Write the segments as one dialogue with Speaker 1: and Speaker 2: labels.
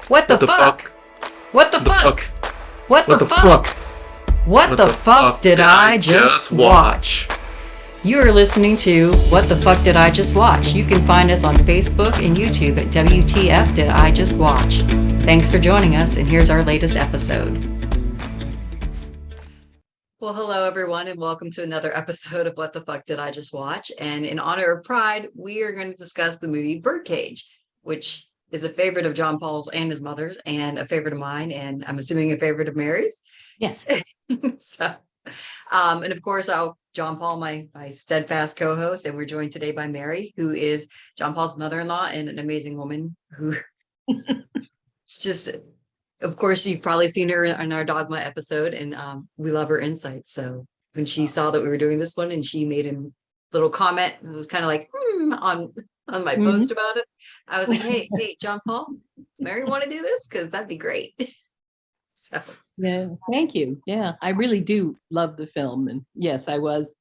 Speaker 1: What the
Speaker 2: What the
Speaker 1: fuck?
Speaker 2: fuck?
Speaker 1: What the
Speaker 2: The
Speaker 1: fuck?
Speaker 2: fuck?
Speaker 1: What the
Speaker 2: What the
Speaker 1: fuck?
Speaker 2: fuck?
Speaker 1: What the fuck did I just watch? You are listening to What the Fuck Did I Just Watch? You can find us on Facebook and YouTube at WTF Did I Just Watch? Thanks for joining us, and here's our latest episode. Well, hello everyone, and welcome to another episode of What the Fuck Did I Just Watch? And in honor of Pride, we are going to discuss the movie Birdcage, which is a favorite of John Paul's and his mother's, and a favorite of mine, and I'm assuming a favorite of Mary's.
Speaker 3: Yes.
Speaker 1: So, and of course, John Paul, my steadfast co-host, and we're joined today by Mary, who is John Paul's mother-in-law and an amazing woman who just, of course, you've probably seen her in our Dogma episode, and we love her insights. So when she saw that we were doing this one, and she made a little comment, it was kind of like on my post about it. I was like, hey, John Paul, does Mary want to do this? Because that'd be great. So
Speaker 3: Yeah, thank you. Yeah, I really do love the film, and yes, I was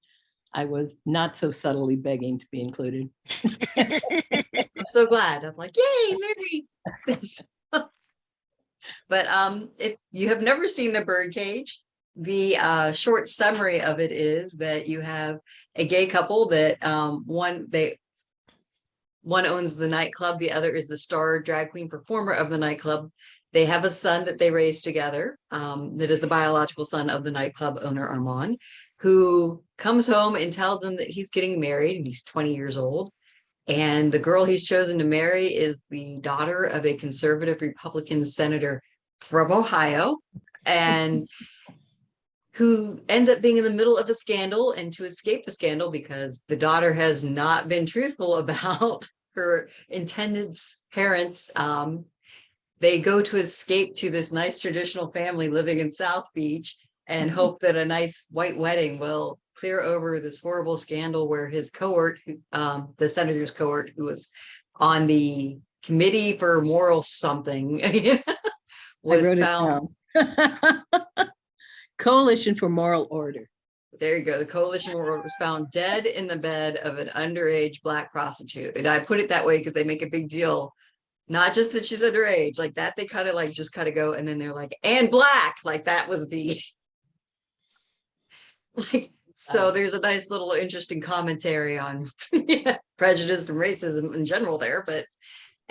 Speaker 3: not so subtly begging to be included.
Speaker 1: I'm so glad. I'm like, yay, Mary. But if you have never seen the Birdcage, the short summary of it is that you have a gay couple that one owns the nightclub, the other is the star drag queen performer of the nightclub. They have a son that they raise together, that is the biological son of the nightclub owner, Armand, who comes home and tells them that he's getting married and he's 20 years old. And the girl he's chosen to marry is the daughter of a conservative Republican senator from Ohio, and who ends up being in the middle of a scandal. And to escape the scandal, because the daughter has not been truthful about her intended parents, they go to escape to this nice traditional family living in South Beach and hope that a nice white wedding will clear over this horrible scandal where his cohort, the senator's cohort, who was on the committee for moral something, was found.
Speaker 3: Coalition for Moral Order.
Speaker 1: There you go. The Coalition for Order was found dead in the bed of an underage Black prostitute. And I put it that way because they make a big deal. Not just that she's underage, like that, they cut it like just cut it go, and then they're like, and Black, like that was the like. So there's a nice little interesting commentary on prejudice and racism in general there. But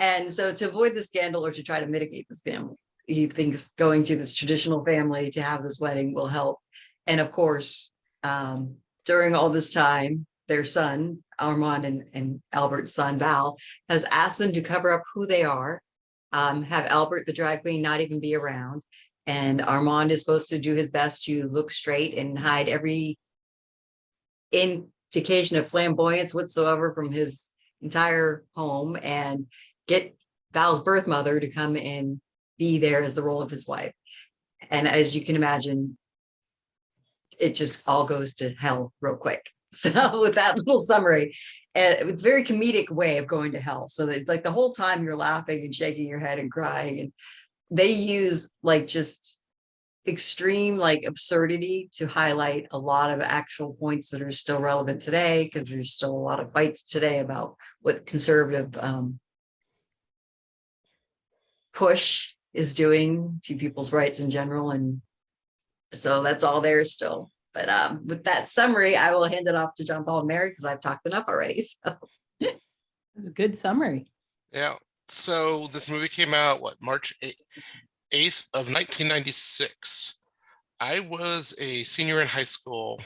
Speaker 1: and so to avoid the scandal, or to try to mitigate the scandal, he thinks going to this traditional family to have this wedding will help. And of course, during all this time, their son, Armand, and Albert's son, Val, has asked them to cover up who they are, have Albert, the drag queen, not even be around. And Armand is supposed to do his best to look straight and hide every indication of flamboyance whatsoever from his entire home, and get Val's birth mother to come and be there as the role of his wife. And as you can imagine, it just all goes to hell real quick. So with that little summary, it's a very comedic way of going to hell. So that, like, the whole time you're laughing and shaking your head and crying, and they use like just extreme like absurdity to highlight a lot of actual points that are still relevant today, because there's still a lot of fights today about what conservative push is doing to people's rights in general. And so that's all there still. But with that summary, I will hand it off to John Paul and Mary, because I've talked enough already. So
Speaker 3: That's a good summary.
Speaker 4: Yeah. So this movie came out, March 8th of 1996. I was a senior in high school,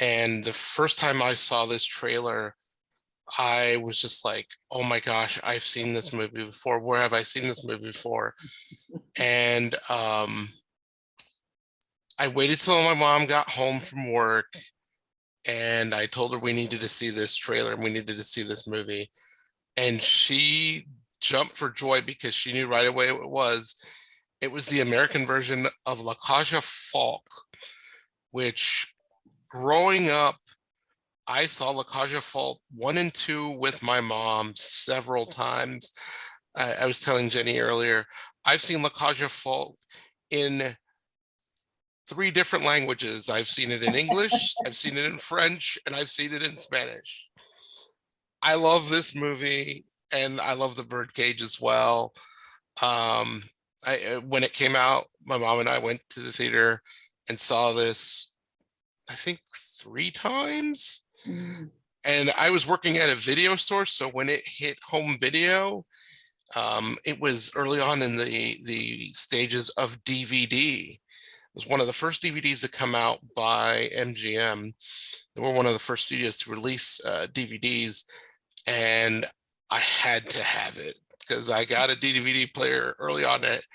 Speaker 4: and the first time I saw this trailer, I was just like, oh my gosh, I've seen this movie before. Where have I seen this movie before? And I waited till my mom got home from work, and I told her we needed to see this trailer and we needed to see this movie. And she jumped for joy because she knew right away what it was. It was the American version of La Cage Folk, which, growing up, I saw La Cage Folk 1 and 2 with my mom several times. I was telling Jenny earlier, I've seen La Cage Folk in 3 different languages. I've seen it in English, I've seen it in French, and I've seen it in Spanish. I love this movie, and I love the Birdcage as well. When it came out, my mom and I went to the theater and saw this, I think 3 times.
Speaker 3: Mm.
Speaker 4: And I was working at a video store, so when it hit home video, it was early on in the stages of DVD. It was one of the first DVDs to come out by MGM. They were one of the first studios to release DVDs, and I had to have it because I got a DVD player early on it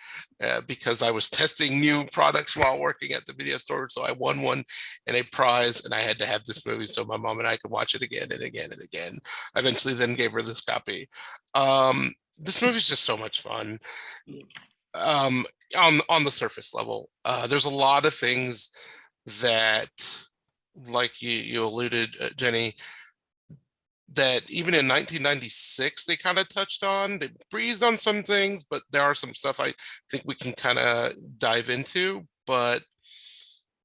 Speaker 4: because I was testing new products while working at the video store. So I won one and a prize, and I had to have this movie so my mom and I could watch it again and again and again. I eventually then gave her this copy. This movie is just so much fun. On the surface level, there's a lot of things that, like you alluded, Jenny, that even in 1996 they kind of touched on. They breezed on some things, but there are some stuff I think we can kind of dive into. But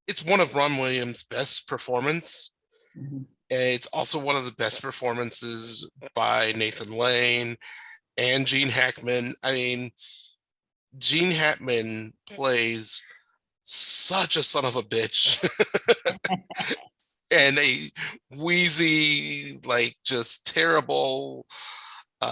Speaker 4: it's one of Ron Williams' best performance.
Speaker 3: Mhm.
Speaker 4: It's also one of the best performances by Nathan Lane and Gene Hackman. I mean, Gene Hackman plays such a son of a bitch. And a wheezy, like just terrible, he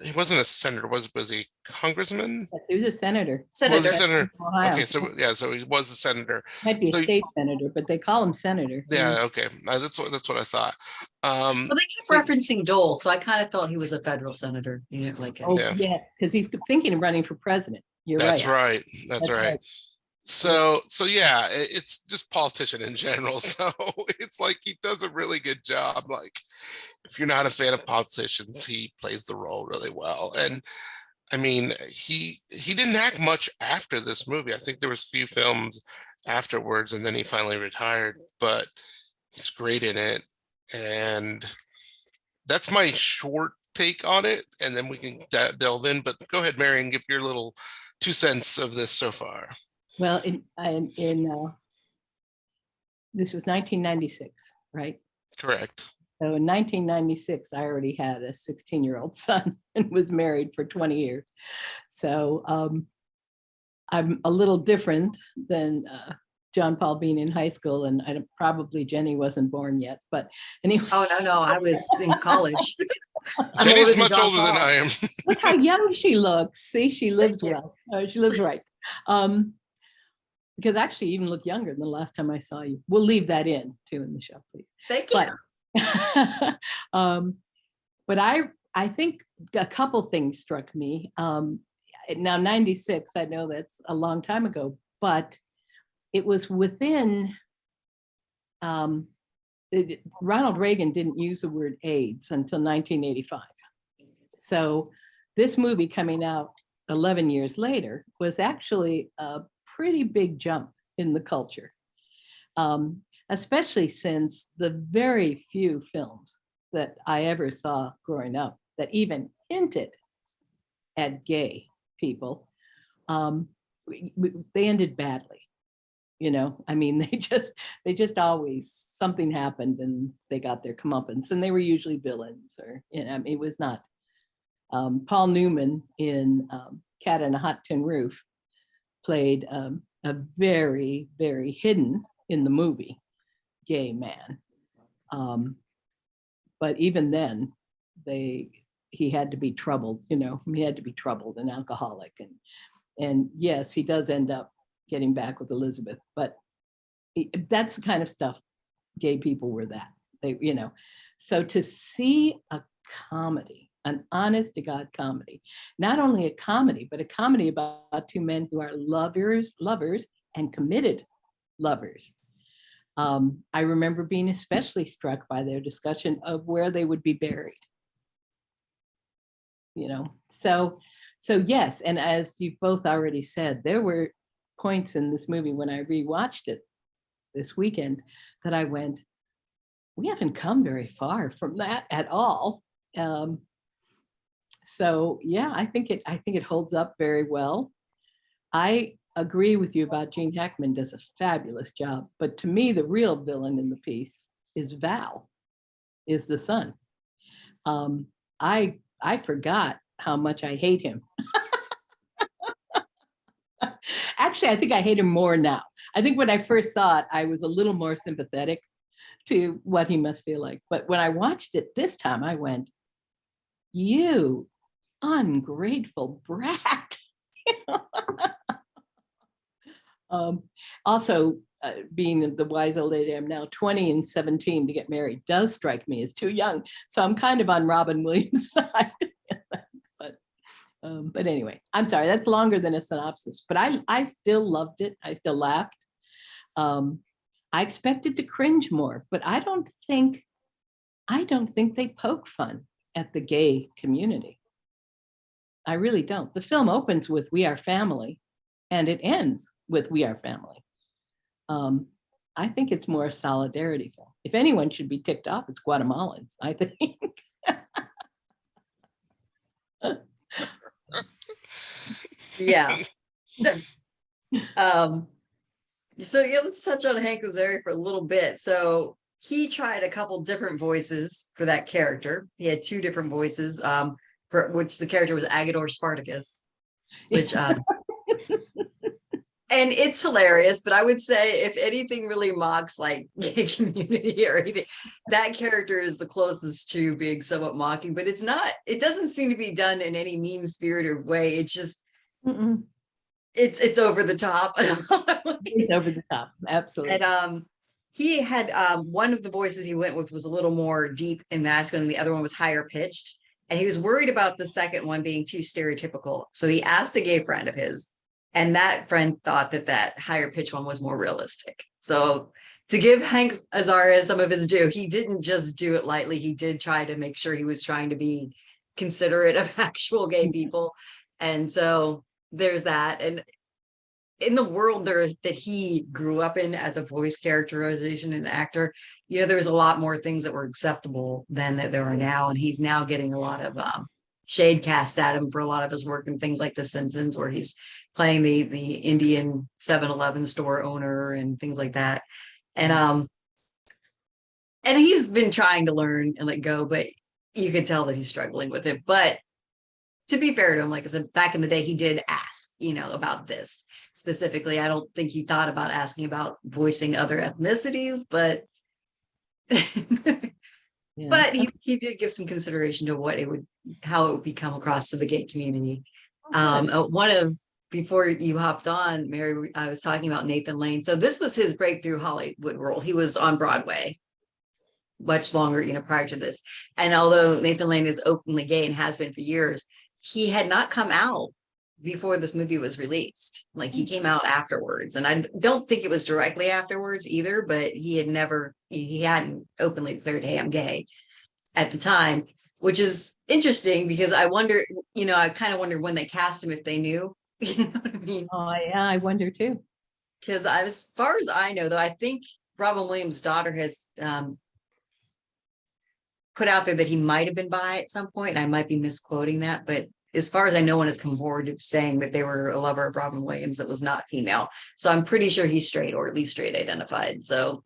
Speaker 4: wasn't a senator, was he congressman?
Speaker 3: He was a senator.
Speaker 4: Was he
Speaker 1: Senator.
Speaker 4: senator?
Speaker 3: Ohio.
Speaker 4: Okay, so yeah, so he was a senator.
Speaker 3: Might be
Speaker 4: So
Speaker 3: a state senator, but they call him senator.
Speaker 4: yeah, okay. That's what I thought.
Speaker 1: Well, they kept referencing Dole, so I kind of thought he was a federal senator. You know, like
Speaker 3: Oh,
Speaker 4: Yeah.
Speaker 3: yes, because he's thinking of running for president. You're
Speaker 4: That's
Speaker 3: right.
Speaker 4: right. That's right. So yeah, it's just politician in general. So it's like he does a really good job. Like, if you're not a fan of politicians, he plays the role really well. And I mean, he didn't act much after this movie. I think there was a few films afterwards, and then he finally retired. But he's great in it, and that's my short take on it. And then we can delve in. But go ahead, Mary, and give your little 2 cents of this so far.
Speaker 3: Well, this was 1996, right?
Speaker 4: Correct.
Speaker 3: So in 1996, I already had a 16-year-old son and was married for 20 years. So I'm a little different than John Paul being in high school, and probably Jenny wasn't born yet. But anyway.
Speaker 1: Oh, no, I was in college. I'm
Speaker 4: Jenny's
Speaker 1: older than
Speaker 4: much
Speaker 1: John
Speaker 4: older than
Speaker 1: Paul.
Speaker 4: I am.
Speaker 3: Look how young she looks. See, she lives
Speaker 1: you.
Speaker 3: well. She lives right. Because actually you even look younger than the last time I saw you. We'll leave that in too in the show, please.
Speaker 1: Thank you.
Speaker 3: But I think a couple things struck me. Now 96, I know that's a long time ago, but it was within, Ronald Reagan didn't use the word AIDS until 1985. So this movie coming out 11 years later was actually a pretty big jump in the culture, especially since the very few films that I ever saw growing up that even hinted at gay people, they ended badly. You know, I mean, they just always, something happened and they got their comeuppance, and they were usually villains, or, you know, I mean, it was not. Paul Newman in Cat on a Hot Tin Roof played a very, very hidden in the movie gay man. But even then, he had to be troubled, you know, he had to be troubled and alcoholic. And yes, he does end up getting back with Elizabeth, but that's the kind of stuff gay people were that, they, you know. So to see a comedy, an honest to God comedy, not only a comedy, but a comedy about two men who are lovers and committed lovers. I remember being especially struck by their discussion of where they would be buried. You know, so yes, and as you both already said, there were points in this movie when I rewatched it this weekend that I went, we haven't come very far from that at all. So yeah, I think it holds up very well. I agree with you about Gene Hackman does a fabulous job, but to me, the real villain in the piece is Val, is the son. I forgot how much I hate him. Actually, I think I hate him more now. I think when I first saw it, I was a little more sympathetic to what he must feel like. But when I watched it this time, I went, you ungrateful brat. Also, being the wise old lady I'm now, 20 and 17 to get married does strike me as too young. So I'm kind of on Robin Williams' side. But anyway, I'm sorry, that's longer than a synopsis, but I still loved it. I still laughed. I expected to cringe more, but I don't think they poke fun at the gay community. I really don't. The film opens with "We Are Family," and it ends with "We Are Family." I think it's more a solidarity film. If anyone should be ticked off, it's Guatemalans, I think.
Speaker 1: Yeah. So yeah, let's touch on Hank Azaria for a little bit. So he tried a couple different voices for that character. He had two different voices, for which the character was Agador Spartacus, which and it's hilarious, but I would say if anything really mocks like gay community or anything, that character is the closest to being somewhat mocking, but it's not, it doesn't seem to be done in any mean-spirited way. It's just it's over the top.
Speaker 3: It's over the top, absolutely.
Speaker 1: And he had one of the voices he went with was a little more deep and masculine, and the other one was higher pitched. And he was worried about the second one being too stereotypical. So he asked a gay friend of his, and that friend thought that that higher pitch one was more realistic. So to give Hank Azaria some of his due, he didn't just do it lightly. He did try to make sure he was trying to be considerate of actual gay people. And so there's that. And in the world there that he grew up in as a voice characterization and actor, you know, there was a lot more things that were acceptable than that there are now. And he's now getting a lot of shade cast at him for a lot of his work and things like The Simpsons, where he's playing the Indian 7-Eleven store owner and things like that. And he's been trying to learn and let go, but you could tell that he's struggling with it. But to be fair to him, like I said, back in the day, he did ask, you know, about this specifically. I don't think he thought about asking about voicing other ethnicities, but
Speaker 3: Yeah.
Speaker 1: but he did give some consideration to what it would, how it would be come across to the gay community. Before you hopped on, Mary, I was talking about Nathan Lane. So this was his breakthrough Hollywood role. He was on Broadway much longer, you know, prior to this. And although Nathan Lane is openly gay and has been for years, he had not come out before this movie was released. Like he came out afterwards. And I don't think it was directly afterwards either, but he hadn't openly declared, hey, I'm gay at the time, which is interesting because I wonder, you know, I kind of wondered when they cast him if they knew. You know what I mean?
Speaker 3: Oh yeah, I wonder too.
Speaker 1: Because as far as I know, though, I think Robin Williams' daughter has put out there that he might have been bi at some point, and I might be misquoting that, but as far as I know, one has come forward saying that they were a lover of Robin Williams that was not female. So I'm pretty sure he's straight, or at least straight identified. So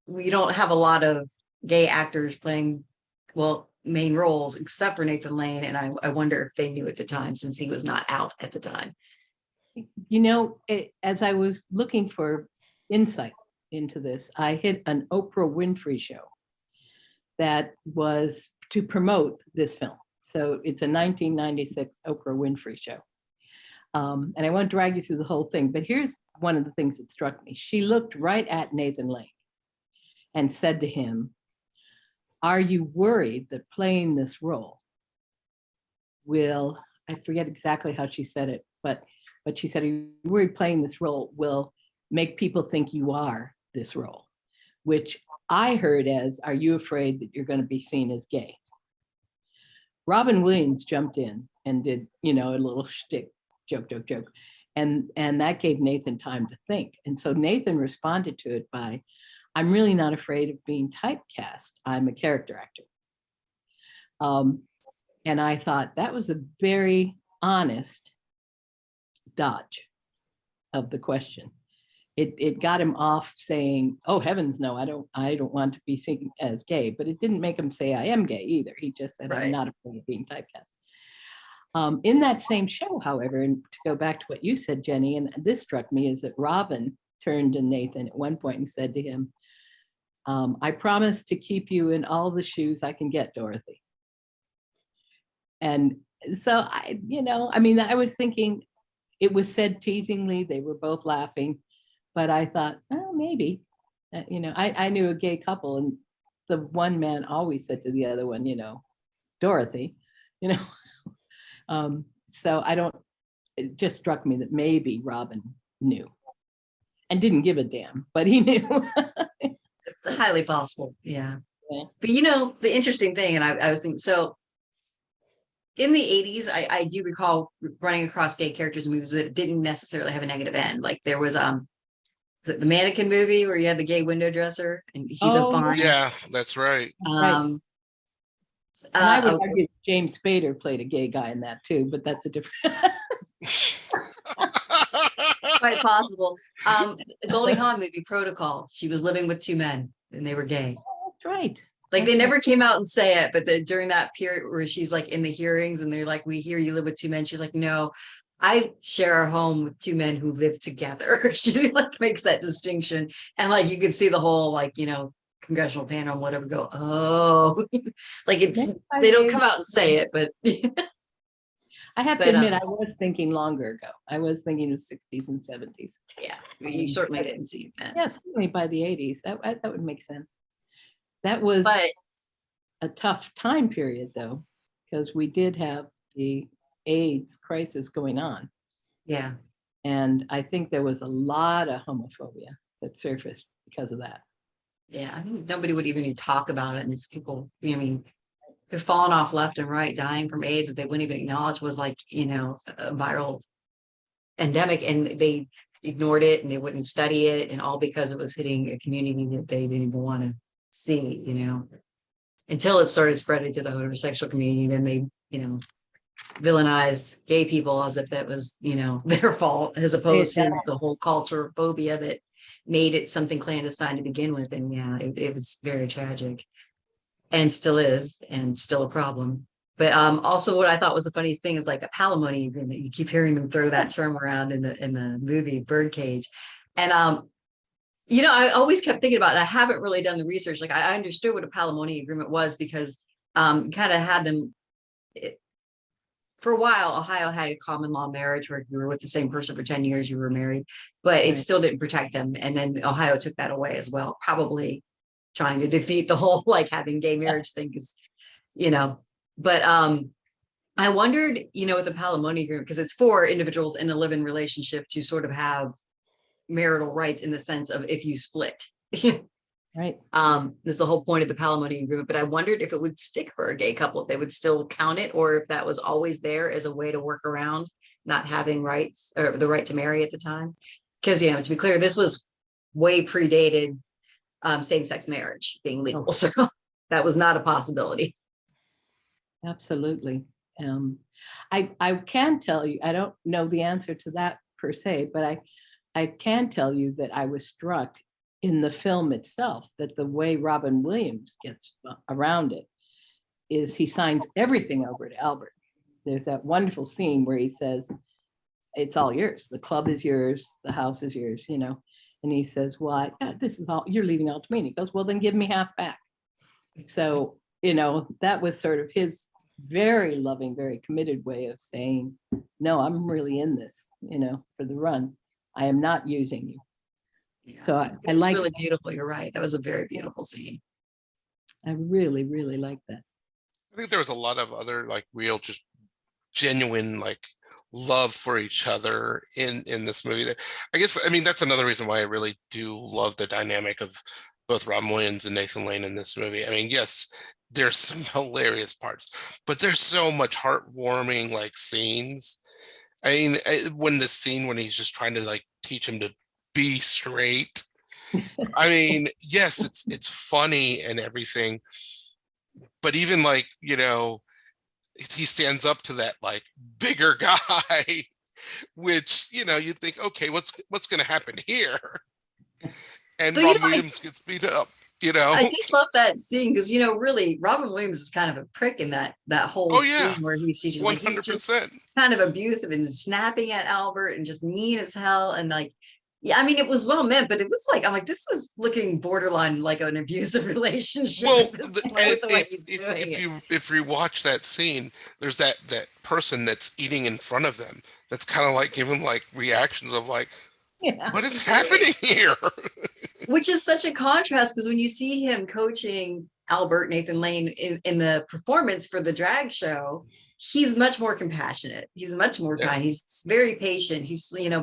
Speaker 1: we don't have a lot of gay actors playing, well, main roles, except for Nathan Lane. And I wonder if they knew at the time, since he was not out at the time.
Speaker 3: You know, as I was looking for insight into this, I hit an Oprah Winfrey show that was to promote this film. So it's a 1996 Oprah Winfrey show. And I won't drag you through the whole thing, but here's one of the things that struck me. She looked right at Nathan Lane and said to him, are you worried that playing this role will, I forget exactly how she said it, but she said, are you worried playing this role will make people think you are this role? Which I heard as, are you afraid that you're going to be seen as gay? Robin Williams jumped in and did, you know, a little shtick, joke. And that gave Nathan time to think. And so Nathan responded to it by, I'm really not afraid of being typecast. I'm a character actor. And I thought that was a very honest dodge of the question. It got him off saying, oh heavens no, I don't want to be seen as gay, but it didn't make him say I am gay either. He just said, right. I'm not afraid of being typecast. In that same show, however, and to go back to what you said, Jenny, and this struck me, is that Robin turned to Nathan at one point and said to him, I promise to keep you in all the shoes I can get, Dorothy. And so I was thinking, it was said teasingly, they were both laughing, but I thought, oh, maybe, I knew a gay couple, and the one man always said to the other one, Dorothy, so it just struck me that maybe Robin knew and didn't give a damn, but he knew.
Speaker 1: It's highly possible. Yeah.
Speaker 3: Yeah.
Speaker 1: But the interesting thing, and I was thinking, so in the 80s, I do recall running across gay characters in movies that didn't necessarily have a negative end. Like there was the Mannequin movie where you had the gay window dresser and he the Fine.
Speaker 4: Yeah, that's right.
Speaker 3: And I would argue James Spader played a gay guy in that too, but that's a different.
Speaker 1: Quite possible. Goldie Hawn movie Protocol. She was living with two men and they were gay.
Speaker 3: That's right.
Speaker 1: Like they never came out and say it, but during that period where she's like in the hearings and they're like, we hear you live with two men. She's like, no, I share a home with two men who live together. She like makes that distinction. And like you could see the whole congressional panel and whatever go, oh, like they don't come out and say it, but
Speaker 3: I have to admit, I was thinking longer ago. I was thinking of 60s and 70s.
Speaker 1: Yeah, you certainly didn't see it then.
Speaker 3: Yes, certainly by the 80s. That would make sense. That was a tough time period, though, because we did have the AIDS crisis going on.
Speaker 1: Yeah.
Speaker 3: And I think there was a lot of homophobia that surfaced because of that.
Speaker 1: Yeah, I mean, nobody would even talk about it. And it's people, they're falling off left and right, dying from AIDS that they wouldn't even acknowledge was a viral endemic, and they ignored it and they wouldn't study it, and all because it was hitting a community that they didn't even want to see, until it started spreading to the heterosexual community. Then they, villainized gay people as if that was, their fault, as opposed to the whole culture of phobia that made it something clandestine to begin with. And yeah, it was very tragic. And still is, and still a problem. But also what I thought was the funniest thing is like a palimony agreement. You keep hearing them throw that term around in the movie Birdcage. And I always kept thinking about it. I haven't really done the research. Like I understood what a palimony agreement was because kind of had them for a while. Ohio had a common law marriage where if you were with the same person for 10 years, you were married, but it still didn't protect them. And then Ohio took that away as well, probably trying to defeat the whole having gay marriage thing is, but I wondered, with the palimony agreement, because it's for individuals in a live-in relationship to sort of have marital rights in the sense of if you split.
Speaker 3: Right.
Speaker 1: This is the whole point of the palimony agreement, but I wondered if it would stick for a gay couple, if they would still count it, or if that was always there as a way to work around not having rights or the right to marry at the time. Because, to be clear, this was way predated same-sex marriage being legal. So that was not a possibility.
Speaker 3: Absolutely. I can tell you, I don't know the answer to that per se, but I can tell you that I was struck in the film itself that the way Robin Williams gets around it is he signs everything over to Albert. There's that wonderful scene where he says, it's all yours. The club is yours. The house is yours, And he says, well, this is all, you're leaving all to me. And he goes, well, then give me half back. So, that was sort of his very loving, very committed way of saying, no, I'm really in this, for the run. I am not using you.
Speaker 1: Yeah.
Speaker 3: So I
Speaker 1: like really beautiful. You're right. That was a very beautiful scene.
Speaker 3: I really, really like that.
Speaker 4: I think there was a lot of other real, just genuine, love for each other in this movie. That's another reason why I really do love the dynamic of both Robin Williams and Nathan Lane in this movie. Yes, there's some hilarious parts, but there's so much heartwarming scenes. When he's just trying to teach him to be straight. Yes, it's funny and everything, but even he stands up to that bigger guy, which you think, okay, what's going to happen here? And so, Robin Williams gets beat up. you know?
Speaker 1: I did love that scene because, really, Robin Williams is kind of a prick in that whole
Speaker 4: Oh yeah,
Speaker 1: scene where he's teaching. Like, he's just
Speaker 4: 100%.
Speaker 1: kind of abusive and snapping at Albert and just mean as hell. And like, yeah, I mean, it was well meant, but it was like, I'm like, this is looking borderline like an abusive relationship
Speaker 4: Well,
Speaker 1: at this point with the way he's doing it.
Speaker 4: if you watch that scene, there's that person that's eating in front of them. That's kind of like giving like reactions of like,
Speaker 3: Yeah.
Speaker 4: what is happening here?
Speaker 1: Which is such a contrast because when you see him coaching Albert Nathan Lane in the performance for the drag show, he's much more compassionate. He's much more
Speaker 4: Yeah.
Speaker 1: kind. He's very patient.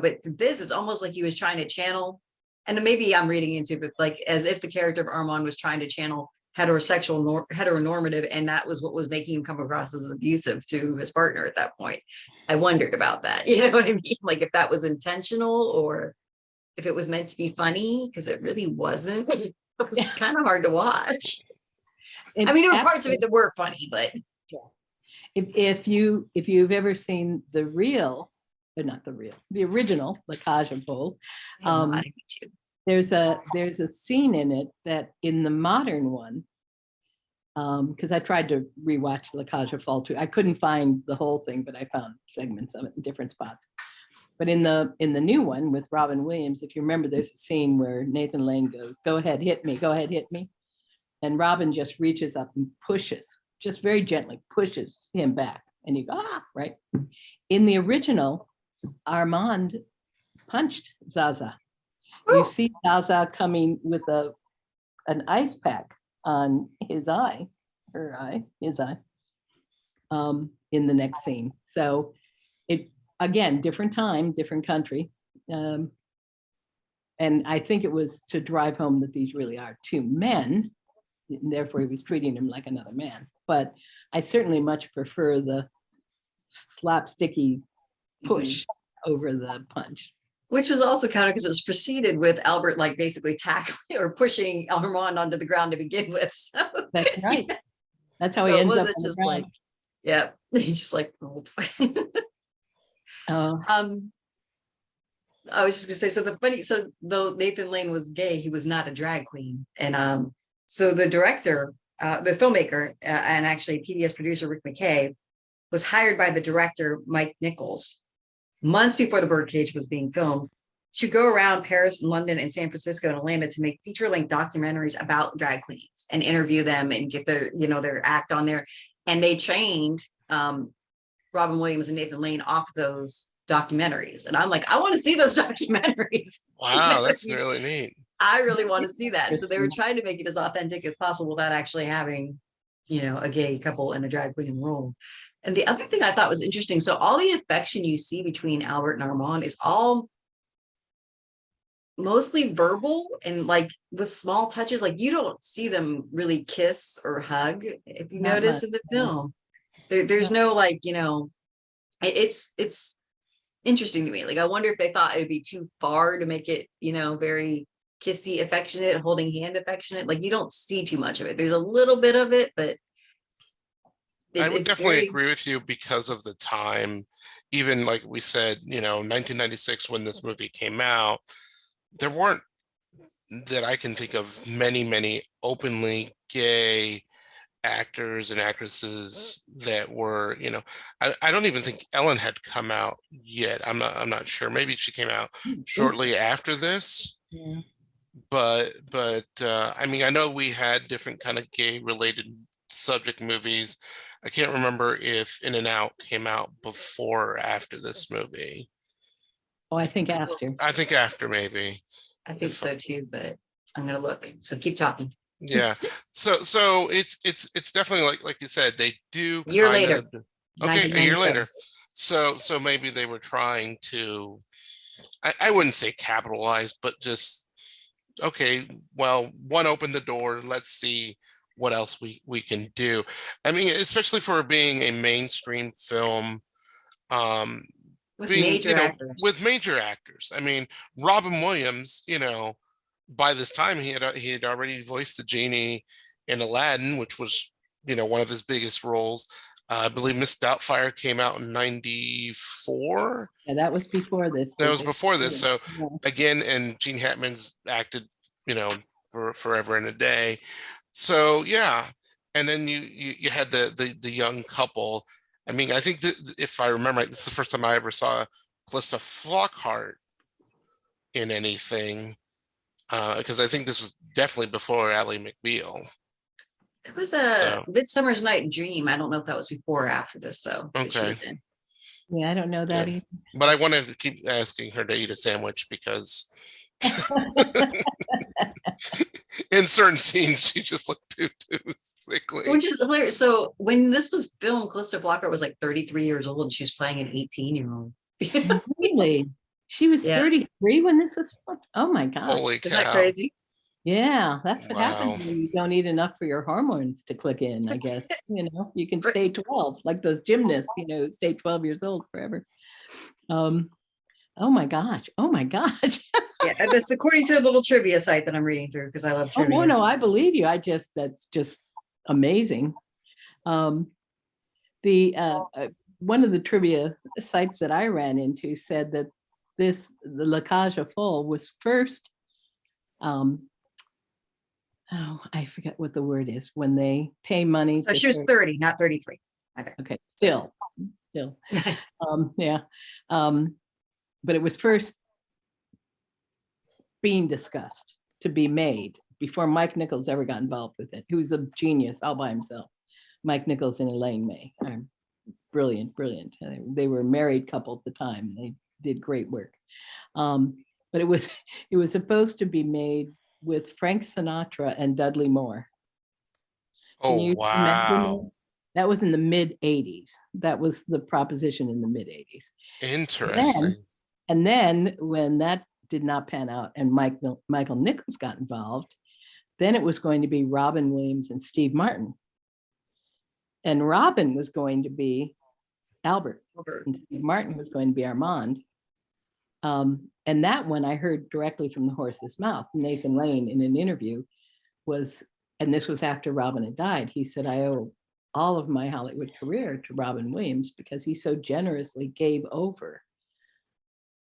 Speaker 1: But this is almost like he was trying to channel, and maybe I'm reading into, but like as if the character of Armand was trying to channel heteronormative, and that was what was making him come across as abusive to his partner at that point. I wondered about that. You know what I mean? Like if that was intentional or if it was meant to be funny, because it really wasn't. It was kind of hard to watch.
Speaker 3: And
Speaker 1: I mean, there were parts of it that were funny, but
Speaker 3: if you've ever seen the original La Cage aux Folles, there's a scene in it that in the modern one, because I tried to rewatch La Cage aux Folles too. I couldn't find the whole thing, but I found segments of it in different spots. But in the new one with Robin Williams, if you remember, there's a scene where Nathan Lane goes, "Go ahead, hit me, go ahead, hit me." And Robin just reaches up and pushes, just very gently pushes him back. And you go, ah, right? In the original, Armand punched Zaza. You see Zaza coming with an ice pack on his eye, in the next scene. So it, again, different time, different country. And I think it was to drive home that these really are two men, and therefore he was treating him like another man. But I certainly much prefer the slapsticky push over the punch.
Speaker 1: which was also counter because it was preceded with Albert like basically tackling or pushing Armand onto the ground to begin with. So,
Speaker 3: That's right. That's how
Speaker 1: so
Speaker 3: he
Speaker 1: it
Speaker 3: ends up
Speaker 1: wasn't
Speaker 3: on the
Speaker 1: just
Speaker 3: ground.
Speaker 1: like, yeah, he's just like, oh. I was just gonna say, so though Nathan Lane was gay, he was not a drag queen. And so the director, the filmmaker, and actually PBS producer Rick McKay was hired by the director Mike Nichols months before the Birdcage was being filmed to go around Paris and London and San Francisco and Atlanta to make feature-length documentaries about drag queens and interview them and get their act on there. And they trained Robin Williams and Nathan Lane off those documentaries. And I'm like, I want to see those documentaries.
Speaker 4: Wow, that's really neat.
Speaker 1: I really want to see that. So they were trying to make it as authentic as possible without actually having, a gay couple and a drag queen in the role. And the other thing I thought was interesting, so all the affection you see between Albert and Armand is all mostly verbal and like with small touches. Like you don't see them really kiss or hug, if you notice in the film. There's no like, it's interesting to me. Like I wonder if they thought it would be too far to make it, very kissy, affectionate, holding hand affectionate. Like you don't see too much of it. There's a little bit of it, but
Speaker 4: I would definitely agree with you because of the time. Even like we said, 1996 when this movie came out, there weren't, that I can think of, many openly gay actors and actresses that were, I don't even think Ellen had come out yet. I'm not sure. Maybe she came out shortly after this.
Speaker 3: Yeah.
Speaker 4: But I mean, I know we had different kind of gay related subject movies. I can't remember if In and Out came out before or after this movie.
Speaker 3: Oh, I think after.
Speaker 4: I think after, maybe.
Speaker 1: I think so too, but I'm gonna look. So keep talking.
Speaker 4: Yeah. So it's definitely like you said, they do
Speaker 1: A year
Speaker 4: kind
Speaker 1: later.
Speaker 4: of, okay, a year
Speaker 1: 1997.
Speaker 4: later. So maybe they were trying to, I wouldn't say capitalize, but just, okay, well, one opened the door, let's see what else we can do. I mean, especially for being a mainstream film,
Speaker 1: With
Speaker 4: being,
Speaker 1: major actors.
Speaker 4: with major actors. I mean, Robin Williams, by this time he had already voiced the genie in Aladdin, which was, one of his biggest roles. I believe Miss Doubtfire came out in 94.
Speaker 3: Yeah, that was before this.
Speaker 4: That was before this. So
Speaker 3: Yeah.
Speaker 4: again, and Gene Hackman's acted, for forever and a day. So yeah, and then you had the young couple. I mean, I think that if I remember right, this is the first time I ever saw Calista Flockhart in anything, because I think this was definitely before Ally McBeal.
Speaker 1: It was a
Speaker 4: So
Speaker 1: Midsummer's Night Dream. I don't know if that was before or after this though, that she
Speaker 4: okay,
Speaker 1: was in.
Speaker 3: Yeah, I don't know that
Speaker 4: okay. But I wanted to keep asking her to eat a sandwich because
Speaker 3: either.
Speaker 4: in certain scenes she just looked too sickly.
Speaker 1: Which is hilarious. So when this was filmed, Calista Flockhart was like 33 years old and she was playing an 18-year-old.
Speaker 3: Really? She was
Speaker 1: Yeah.
Speaker 3: 33 when this was filmed? Oh my gosh.
Speaker 4: Holy
Speaker 1: Isn't that
Speaker 4: cow.
Speaker 1: crazy?
Speaker 3: Yeah, that's what
Speaker 4: Wow.
Speaker 3: happens when you don't eat enough for your hormones to click in, I guess. You can
Speaker 1: Right.
Speaker 3: stay 12, like the gymnasts, stay 12 years old forever. Oh my gosh. Oh my gosh.
Speaker 1: Yeah, that's according to a little trivia site that I'm reading through because I love
Speaker 3: Oh,
Speaker 1: trivia.
Speaker 3: no, I believe you. That's just amazing. The one of the trivia sites that I ran into said that the La Cage aux Folles was first, I forget what the word is, when they pay money.
Speaker 1: So she was 30, not 33.
Speaker 3: Okay, still, yeah. But it was first being discussed to be made before Mike Nichols ever got involved with it. He was a genius all by himself. Mike Nichols and Elaine May are brilliant. They were a married couple at the time. They did great work. But it was supposed to be made with Frank Sinatra and Dudley Moore.
Speaker 4: Oh,
Speaker 3: Can you imagine
Speaker 4: wow.
Speaker 3: that? That was in the mid 80s. That was the proposition in the mid 80s.
Speaker 4: Interesting.
Speaker 3: And then when that did not pan out and Michael Nichols got involved, then it was going to be Robin Williams and Steve Martin. And Robin was going to be Albert, and Steve Martin was going to be Armand. And that one I heard directly from the horse's mouth. Nathan Lane in an interview and this was after Robin had died, he said, I owe all of my Hollywood career to Robin Williams because he so generously gave over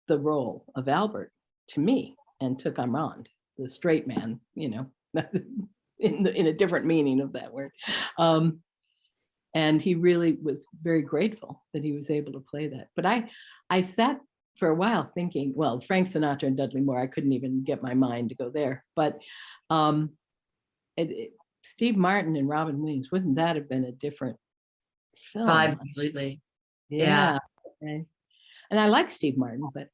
Speaker 3: the role of Albert to me and took Armand, the straight man, in a different meaning of that word. And he really was very grateful that he was able to play that. But I sat for a while thinking, well, Frank Sinatra and Dudley Moore, I couldn't even get my mind to go there. But Steve Martin and Robin Williams, wouldn't that have been a different film?
Speaker 1: Vibe completely.
Speaker 3: Yeah. Okay. And I like Steve Martin, but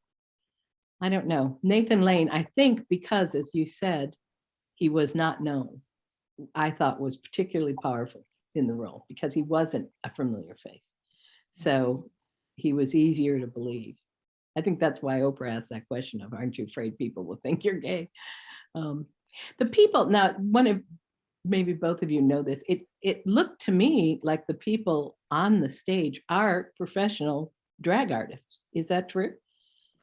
Speaker 3: I don't know. Nathan Lane, I think because, as you said, he was not known, I thought was particularly powerful in the role because he wasn't a familiar face. So he was easier to believe. I think that's why Oprah asked that question of, aren't you afraid people will think you're gay? The people, now, maybe both of you know this, it looked to me like the people on the stage are professional drag artists. Is that true?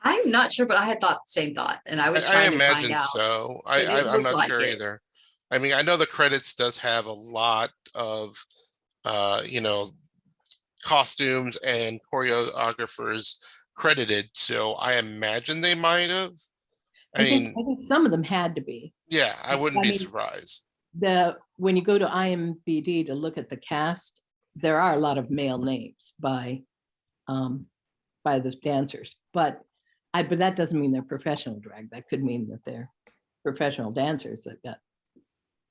Speaker 1: I'm not sure, but I had thought the same thought, and I was
Speaker 4: I
Speaker 1: trying to find
Speaker 4: imagine
Speaker 1: out.
Speaker 4: so.
Speaker 1: It didn't
Speaker 4: I'm
Speaker 1: look
Speaker 4: not
Speaker 1: like
Speaker 4: sure
Speaker 1: it.
Speaker 4: either. I mean, I know the credits does have a lot of, costumes and choreographers credited. So I imagine they might have. I
Speaker 3: think
Speaker 4: mean,
Speaker 3: some of them had to be.
Speaker 4: yeah, I wouldn't
Speaker 3: I
Speaker 4: be
Speaker 3: mean,
Speaker 4: surprised.
Speaker 3: When you go to IMDb to look at the cast, there are a lot of male names by the dancers, but that doesn't mean they're professional drag. That could mean that they're professional dancers that got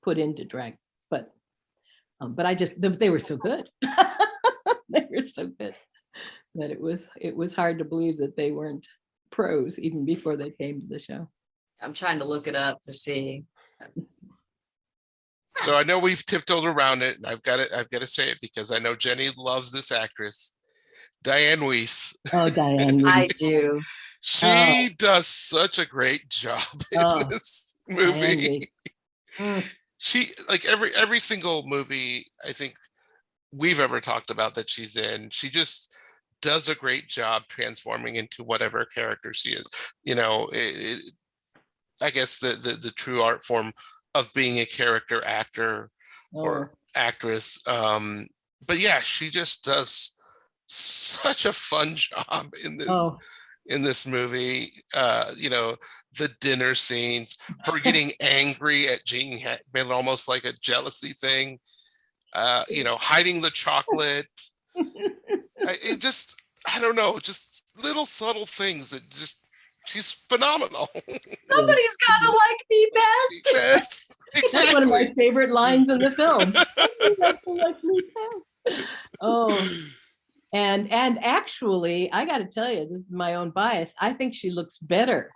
Speaker 3: put into drag. But they were so good. They were so good that it was hard to believe that they weren't pros even before they came to the show.
Speaker 1: I'm trying to look it up to see.
Speaker 4: So I know we've tiptoed around it, and I've got to say it because I know Jenny loves this actress, Dianne Wiest.
Speaker 3: Oh, Dianne
Speaker 1: I
Speaker 3: Wiest.
Speaker 1: do.
Speaker 4: She does such a great job in this movie. She, like, every single movie I think we've ever talked about that she's in, she just does a great job transforming into whatever character she is. I guess the true art form of being a character actor or actress. But yeah, she just does such a fun job in this in this movie. The dinner scenes, her getting angry at Gene Hackman, almost like a jealousy thing. Hiding the chocolate. I don't know, just little subtle things that just, she's phenomenal.
Speaker 1: Somebody's gotta like me best.
Speaker 4: Yes,
Speaker 3: That's one of my
Speaker 4: exactly.
Speaker 3: favorite lines in the film. Like me best. Oh, and actually, I got to tell you, this is my own bias. I think she looks better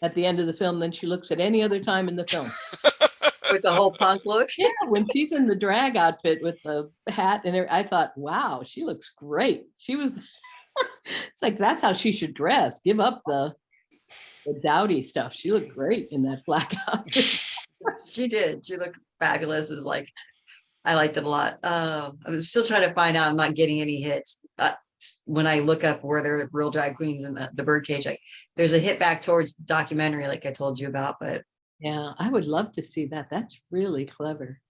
Speaker 3: at the end of the film than she looks at any other time in the film.
Speaker 1: With the whole punk look.
Speaker 3: Yeah, when she's in the drag outfit with the hat and I thought, wow, she looks great. She was, it's like, that's how she should dress. Give up the dowdy stuff. She looked great in that black outfit.
Speaker 1: She did. She looked fabulous. Is like, I liked it a lot. I'm still trying to find out. I'm not getting any hits. When I look up where there are real drag queens in the Birdcage, there's a hit back towards the documentary, like I told you about. But
Speaker 3: Yeah, I would love to see that. That's really clever.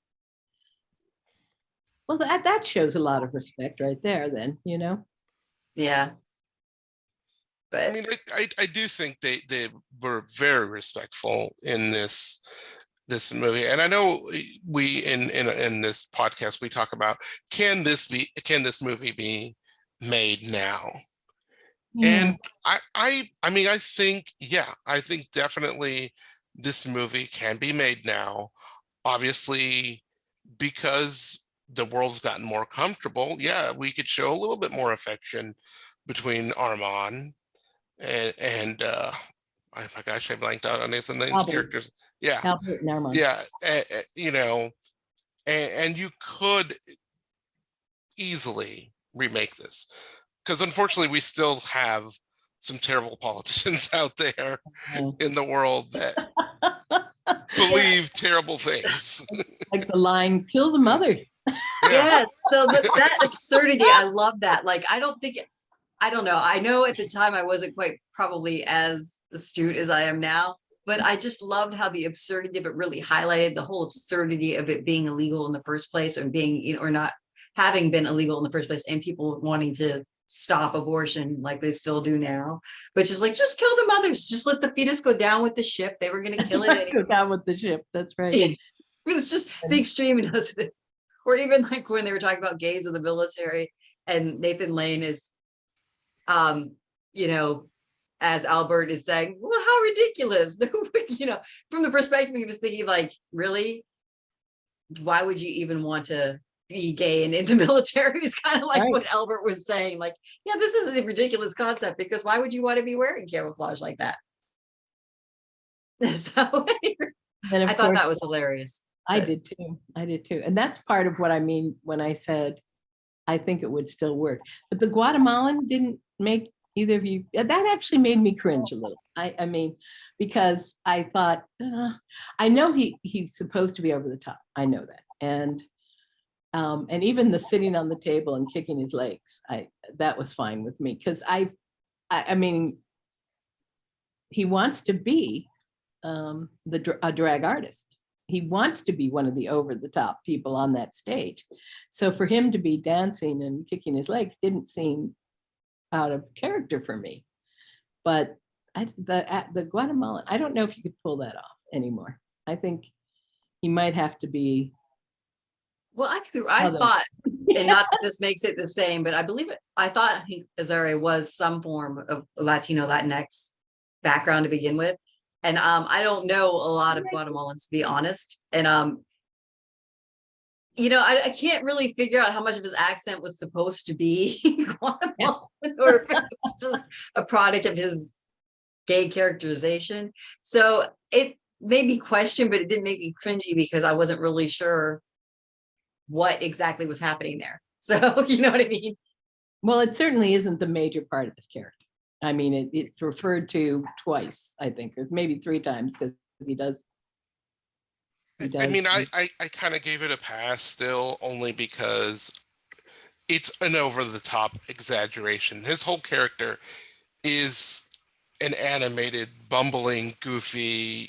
Speaker 3: Well, that shows a lot of respect right there then,
Speaker 1: yeah,
Speaker 4: I
Speaker 1: but
Speaker 4: mean, I do think they were very respectful in this movie, and I know we in this podcast we talk about, can this movie be made now?
Speaker 3: Yeah.
Speaker 4: And I think definitely this movie can be made now. Obviously, because the world's gotten more comfortable, yeah, we could show a little bit more affection between Armand and my gosh, I blanked out on Nathan Lane's
Speaker 3: Albert.
Speaker 4: characters. Yeah,
Speaker 3: Albert and Armand.
Speaker 4: yeah, and you could easily remake this, because unfortunately we still have some terrible politicians out there in the world that believe terrible things.
Speaker 3: Like the line, kill the mothers.
Speaker 1: yes, so that absurdity, I love that. Like, I don't know. I know at the time I wasn't quite probably as astute as I am now, but I just loved how the absurdity of it really highlighted the whole absurdity of it being illegal in the first place, and being, or not having been illegal in the first place, and people wanting to stop abortion like they still do now. But just like, just kill the mothers, just let the fetus go down with the ship. They were going to kill it anyway.
Speaker 3: Go down with the ship. That's right.
Speaker 1: It was just the extreme, or even like when they were talking about gays in the military, and Nathan Lane is, as Albert is saying, well, how ridiculous, from the perspective he was thinking, like, really, why would you even want to be gay and in the military? Is kind of like
Speaker 3: Right.
Speaker 1: what Albert was saying, like, yeah, this is a ridiculous concept, because why would you want to be wearing camouflage like that? So
Speaker 3: And of
Speaker 1: I thought
Speaker 3: course,
Speaker 1: that was hilarious.
Speaker 3: I did too. And that's part of what I mean when I said, I think it would still work. But the Guatemalan didn't make either of you, that actually made me cringe a little. I mean, because I thought, I know he's supposed to be over the top. I know that. And even the sitting on the table and kicking his legs, that was fine with me, because I mean, he wants to be a drag artist. He wants to be one of the over the top people on that stage. So for him to be dancing and kicking his legs didn't seem out of character for me. But the Guatemalan, I don't know if you could pull that off anymore. I think he might have to be.
Speaker 1: Well, I thought, and not that this makes it the same, but I believe it. I thought Azare was some form of Latino, Latinx background to begin with. And I don't know a lot of Guatemalans, to be honest. And I can't really figure out how much of his accent was supposed to be Guatemalan, or if it was just a product of his gay characterization. So it made me question, but it didn't make me cringy, because I wasn't really sure what exactly was happening there. So you know what I mean?
Speaker 3: Well, it certainly isn't the major part of his character. I mean, it's referred to twice, I think, or maybe 3 times, because he does.
Speaker 4: I mean, I kind of gave it a pass still, only because it's an over-the-top exaggeration. His whole character is an animated, bumbling, goofy,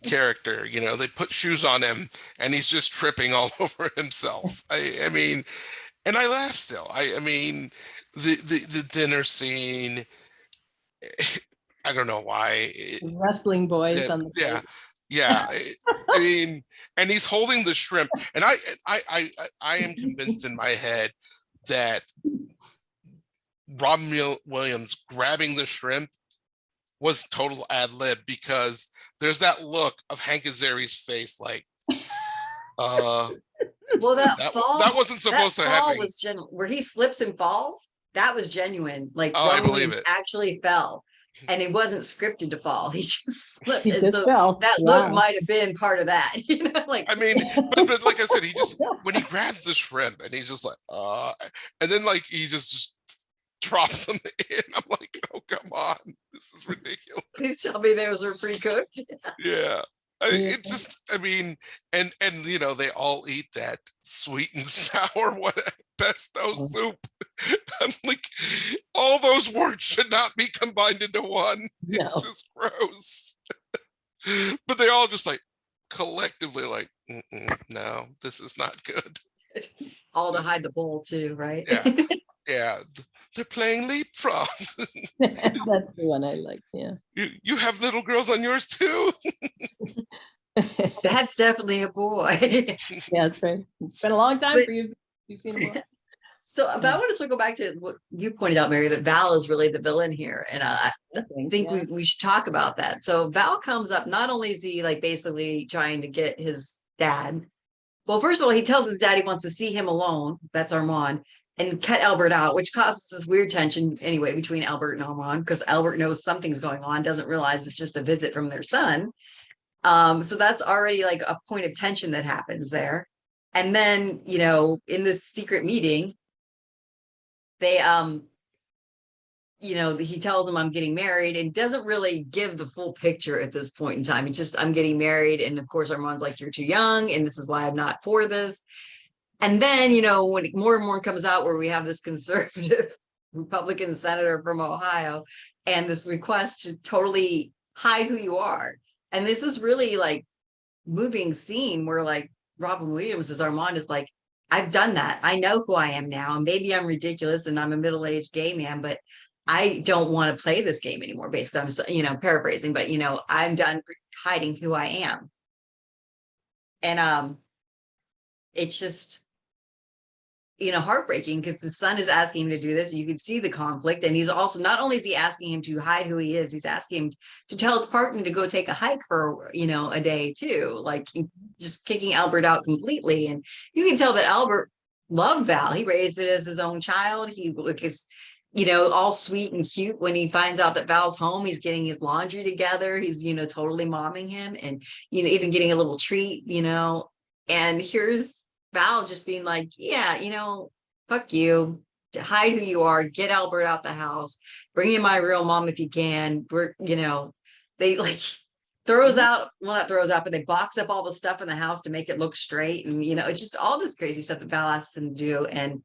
Speaker 4: character. They put shoes on him and he's just tripping all over himself. I mean, and I laugh still. I mean, the dinner scene, I don't know why.
Speaker 3: Wrestling boys
Speaker 4: Yeah,
Speaker 3: on the
Speaker 4: yeah,
Speaker 3: boat.
Speaker 4: yeah. I mean, and he's holding the shrimp, and I am convinced in my head that Williams grabbing the shrimp was total ad lib, because there's that look of Hank Azaria's face, like, uh,
Speaker 1: Well,
Speaker 4: that wasn't
Speaker 1: that
Speaker 4: supposed to
Speaker 1: fall
Speaker 4: happen.
Speaker 1: was genuine, where he slips and falls. That was genuine. Like
Speaker 4: Oh, I
Speaker 1: Robin
Speaker 4: believe
Speaker 1: Williams
Speaker 4: it.
Speaker 1: actually fell, and it wasn't scripted to fall. He just slipped,
Speaker 3: He
Speaker 1: and
Speaker 3: just
Speaker 1: so
Speaker 3: fell.
Speaker 1: that look
Speaker 3: Wow.
Speaker 1: might have been part of that. Like
Speaker 4: I mean, but like I said, he just, when he grabs the shrimp and he's just like, and then like he just drops them in. I'm like, oh, come on, this is ridiculous.
Speaker 1: please tell me those were pre-cooked.
Speaker 4: Yeah.
Speaker 3: Yeah.
Speaker 4: It just, I mean, and they all eat that sweet and sour what pesto soup. I'm like, all those words should not be combined into one. It's
Speaker 3: No.
Speaker 4: just gross. But they all just like collectively like, no, this is not good.
Speaker 1: All to
Speaker 4: This-
Speaker 1: hide the bowl too, right?
Speaker 4: yeah, yeah. They're playing leapfrog.
Speaker 3: That's the one I like. Yeah.
Speaker 4: You have little girls on yours too.
Speaker 1: That's definitely a boy.
Speaker 3: Yeah, that's right. It's been a long time
Speaker 1: But-
Speaker 3: for you. You've seen them all.
Speaker 1: So, but I want to circle back to what you pointed out, Mary, that Val is really the villain here. And I think
Speaker 3: Yeah.
Speaker 1: we should talk about that. So Val comes up, not only is he like basically trying to get his dad. Well, first of all, he tells his dad he wants to see him alone. That's Armand, and cut Albert out, which causes this weird tension anyway between Albert and Armand, because Albert knows something's going on, doesn't realize it's just a visit from their son. So that's already like a point of tension that happens there. And then, in this secret meeting, they he tells him I'm getting married, and doesn't really give the full picture at this point in time. It's just I'm getting married, and of course Armand's like, you're too young and this is why I'm not for this. And then when more and more comes out, where we have this conservative Republican senator from Ohio and this request to totally hide who you are, and this is really like moving scene where like Robin Williams as Armand is like, I've done that. I know who I am now. And maybe I'm ridiculous and I'm a middle-aged gay man, but I don't want to play this game anymore. Basically, I'm paraphrasing, but I'm done hiding who I am. And it's just heartbreaking, because the son is asking him to do this. You can see the conflict, and he's also, not only is he asking him to hide who he is, he's asking him to tell his partner to go take a hike for a day too, like just kicking Albert out completely. And you can tell that Albert loved Val. He raised it as his own child. He is all sweet and cute when he finds out that Val's home. He's getting his laundry together. He's totally momming him, and even getting a little treat. And here's Val just being like, yeah, fuck you, hide who you are, get Albert out the house, bring in my real mom if you can. They like throws out, well, not throws out, but they box up all the stuff in the house to make it look straight. And, it's just all this crazy stuff that Val asks him to do. And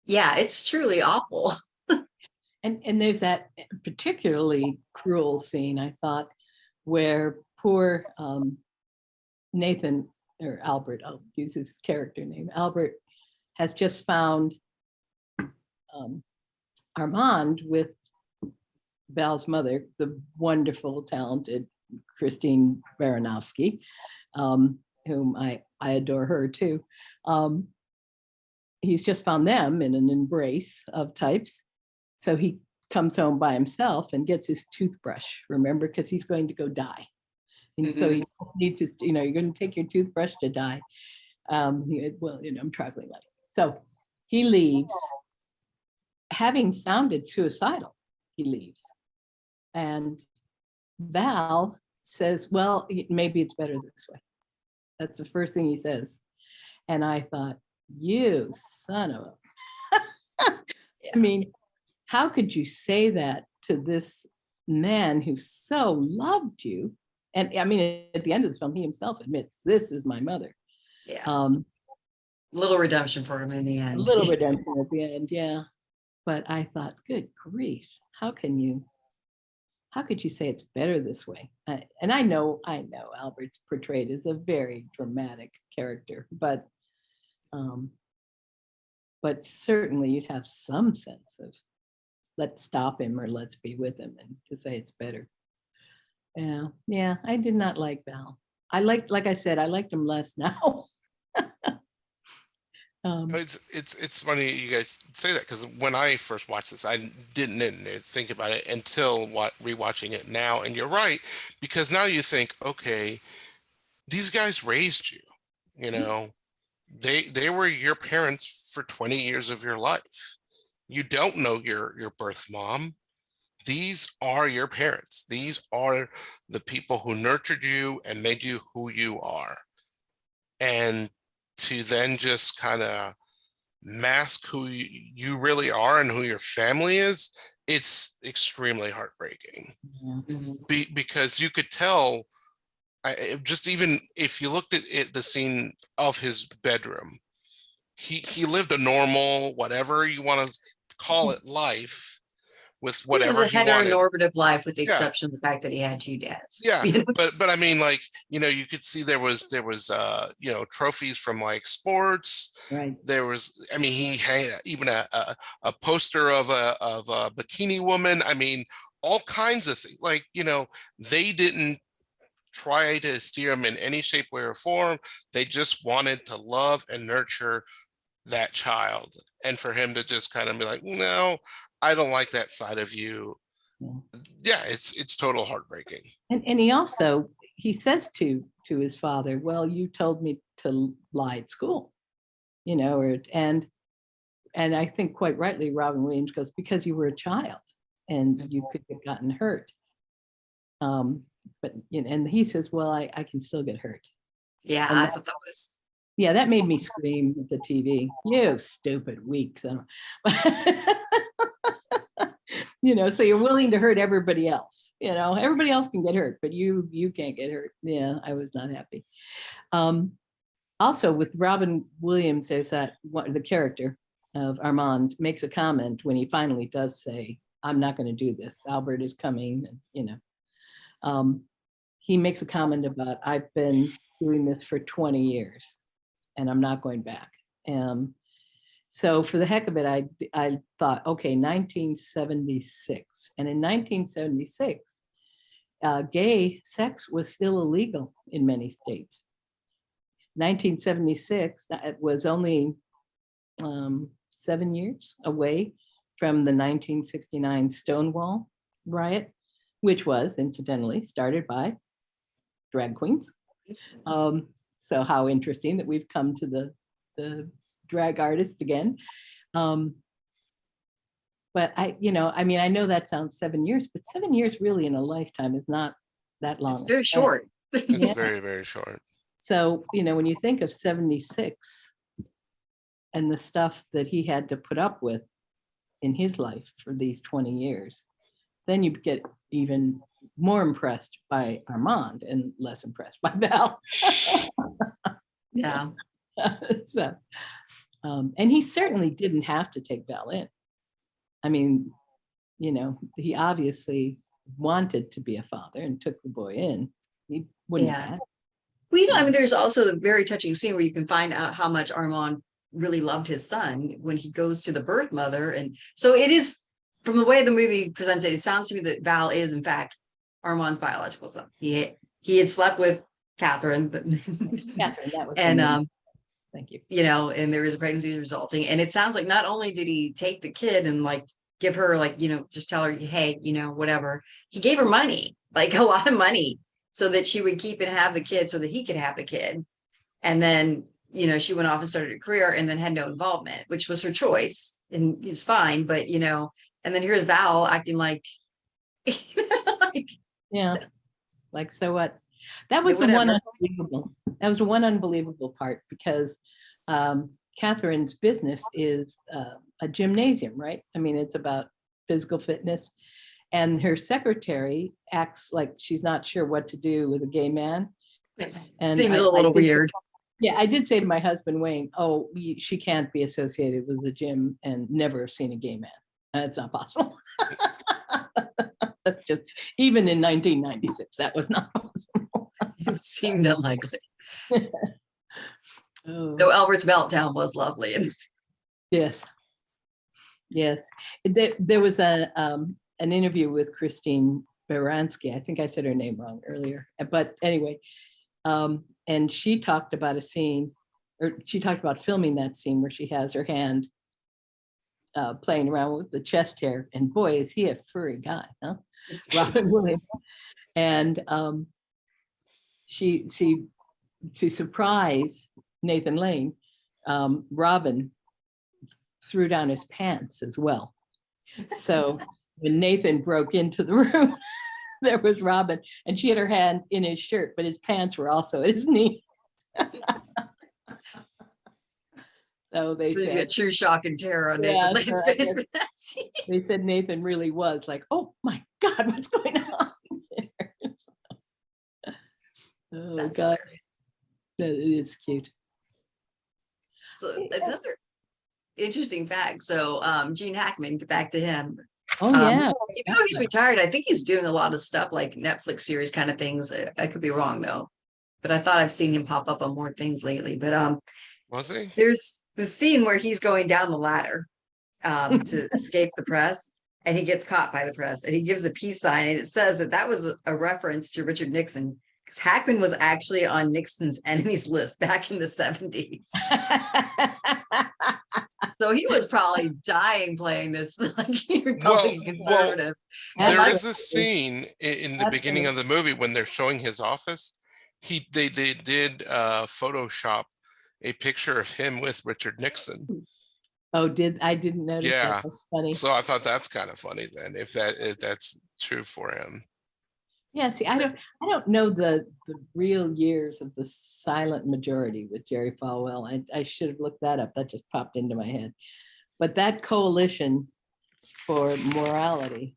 Speaker 1: yeah, it's truly awful.
Speaker 3: And there's that particularly cruel scene, I thought, where poor Nathan, or Albert, I'll use his character name, Albert, has just found Armand with Val's mother, the wonderful, talented Christine Baranowski, whom I adore her too. He's just found them in an embrace of types. So he comes home by himself and gets his toothbrush, remember, because he's going to go die. And so he needs his, you're going to take your toothbrush to die. I'm traveling light. So he leaves, having sounded suicidal, he leaves. And Val says, well, maybe it's better this way. That's the first thing he says. And I thought, you son of a, I mean, how could you say that to this man who so loved you? And I mean, at the end of the film, he himself admits, this is my mother.
Speaker 1: Yeah. Little redemption for him in the end.
Speaker 3: A little redemption at the end, yeah. But I thought, good grief, how could you say it's better this way? And I know Albert's portrayed as a very dramatic character, but certainly you'd have some sense of let's stop him or let's be with him, and to say it's better. Yeah, I did not like Val. Like I said, I liked him less now.
Speaker 4: It's funny you guys say that, because when I first watched this, I didn't think about it until rewatching it now. And you're right, because now you think, okay, these guys raised you, you know, they were your parents for 20 years of your life. You don't know your birth mom. These are your parents. These are the people who nurtured you and made you who you are. And to then just kind of mask who you really are and who your family is, it's extremely heartbreaking.
Speaker 1: Mhm.
Speaker 4: Because you could tell, just even if you looked at the scene of his bedroom, he lived a normal, whatever you want to call it, life with
Speaker 1: It was
Speaker 4: whatever
Speaker 1: a
Speaker 4: he wanted.
Speaker 1: heteronormative life, with the
Speaker 4: Yeah.
Speaker 1: exception of the fact that he had 2 dads.
Speaker 4: Yeah,
Speaker 1: You know?
Speaker 4: but I mean, like, you could see there was trophies from like sports.
Speaker 3: Right.
Speaker 4: There was, I mean, he had even a poster of a bikini woman. I mean, all kinds of things. Like, they didn't try to steer him in any shape, way, or form. They just wanted to love and nurture that child, and for him to just kind of be like, no, I don't like that side of you. Yeah, it's total heartbreaking.
Speaker 3: And he says to his father, well, you told me to lie at school, and I think quite rightly Robin Williams goes, because you were a child and you could have gotten hurt. But and he says, well, I can still get hurt.
Speaker 1: Yeah,
Speaker 3: And
Speaker 1: I thought that was.
Speaker 3: Yeah, that made me scream at the TV. You stupid weak son. So you're willing to hurt everybody else. Everybody else can get hurt, but you can't get hurt. Yeah, I was not happy. Also, with Robin Williams, there's the character of Armand makes a comment when he finally does say, "I'm not going to do this. Albert is coming." He makes a comment about, "I've been doing this for 20 years, and I'm not going back." So for the heck of it, I thought, okay, 1976. And in 1976, gay sex was still illegal in many states. 1976, that was only 7 years away from the 1969 Stonewall riot, which was incidentally started by drag queens. So how interesting that we've come to the drag artist again. But I know that sounds 7 years, but 7 years really in a lifetime is not that long.
Speaker 1: It's very short.
Speaker 4: It's very, very short.
Speaker 3: So, when you think of 76 and the stuff that he had to put up with in his life for these 20 years, then you get even more impressed by Armand and less impressed by Val.
Speaker 1: Yeah.
Speaker 3: So, and he certainly didn't have to take Val in. I mean, he obviously wanted to be a father and took the boy in. He wouldn't have.
Speaker 1: Well, I mean, there's also the very touching scene where you can find out how much Armand really loved his son when he goes to the birth mother. And so it is, from the way the movie presents it, it sounds to me that Val is, in fact, Armand's biological son. He had slept with Catherine, but
Speaker 3: Catherine, that was
Speaker 1: and
Speaker 3: thank you.
Speaker 1: And there is a pregnancy resulting. And it sounds like not only did he take the kid and like give her just tell her, hey, whatever. He gave her money, like a lot of money, so that she would keep and have the kid so that he could have the kid. And then, she went off and started a career and then had no involvement, which was her choice. And it's fine. But, and then here's Val acting like,
Speaker 3: yeah. Like, so what? That was the one unbelievable. That was the one unbelievable part, because Catherine's business is a gymnasium, right? I mean, it's about physical fitness. And her secretary acts like she's not sure what to do with a gay man.
Speaker 1: And seems a little weird.
Speaker 3: Yeah, I did say to my husband, Wayne, she can't be associated with the gym and never have seen a gay man. It's not possible. That's just, even in 1996, that was not possible.
Speaker 1: It seemed unlikely.
Speaker 3: Oh.
Speaker 1: Though Albert's meltdown was lovely.
Speaker 3: Yes. Yes. There was an interview with Christine Baranski. I think I said her name wrong earlier, but anyway, and she talked about a scene, or she talked about filming that scene where she has her hand playing around with the chest hair, and boy, is he a furry guy, huh? Robin Williams. And she to surprise Nathan Lane, Robin threw down his pants as well. So when Nathan broke into the room, there was Robin, and she had her hand in his shirt, but his pants were also at his knee. So they
Speaker 1: So you
Speaker 3: said,
Speaker 1: get true shock and terror on
Speaker 3: yeah,
Speaker 1: Nathan Lane's
Speaker 3: so I
Speaker 1: face
Speaker 3: guess
Speaker 1: for that scene.
Speaker 3: they said Nathan really was like, oh my God, what's going on there? Oh
Speaker 1: That's
Speaker 3: God,
Speaker 1: hilarious.
Speaker 3: that is cute.
Speaker 1: So another interesting fact. So Gene Hackman, back to him.
Speaker 3: Oh yeah.
Speaker 1: Even though he's retired, I think he's doing a lot of stuff like Netflix series kind of things. I could be wrong though, but I thought I've seen him pop up on more things lately. But
Speaker 4: Was he?
Speaker 1: there's the scene where he's going down the ladder to escape the press, and he gets caught by the press, and he gives a peace sign, and it says that that was a reference to Richard Nixon, because Hackman was actually on Nixon's enemies list back in the 70s. So he was probably dying playing this, like Republican conservative. And
Speaker 4: There
Speaker 1: like,
Speaker 4: is a scene in the beginning of the movie when they're showing his office. They did Photoshop a picture of him with Richard Nixon.
Speaker 3: Oh, I didn't notice
Speaker 4: Yeah.
Speaker 3: that. That's funny.
Speaker 4: So I thought that's kind of funny then, if that's true for him.
Speaker 3: Yeah, see, I don't know the real years of the silent majority with Jerry Falwell. I should have looked that up. That just popped into my head. But that coalition for morality,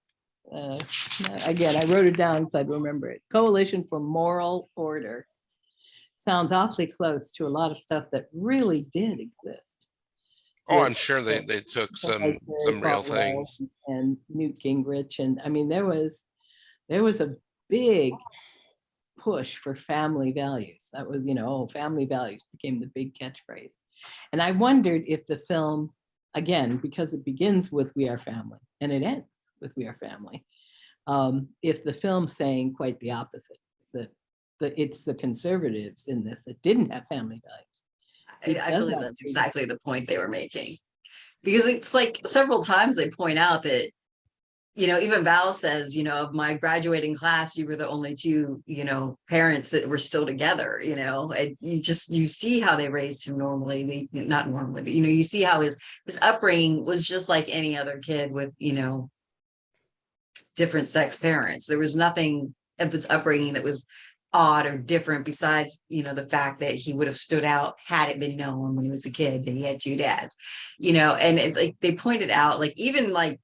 Speaker 3: again, I wrote it down so I'd remember it. Coalition for Moral Order sounds awfully close to a lot of stuff that really did exist.
Speaker 4: Oh, I'm sure they took some real things.
Speaker 3: And Newt Gingrich, and I mean there was a big push for family values. That was, family values became the big catchphrase. And I wondered if the film, again, because it begins with "We Are Family" and it ends with "We Are Family," if the film's saying quite the opposite, that it's the conservatives in this that didn't have family values.
Speaker 1: I believe that's exactly the point they were making, because it's like several times they point out that, even Val says, of my graduating class, you were the only two, parents that were still together, and you see how they raised him normally, not normally, but, you see how his upbringing was just like any other kid with, different sex parents. There was nothing of his upbringing that was odd or different besides, the fact that he would have stood out had it been known when he was a kid that he had two dads, and like they pointed out, like even like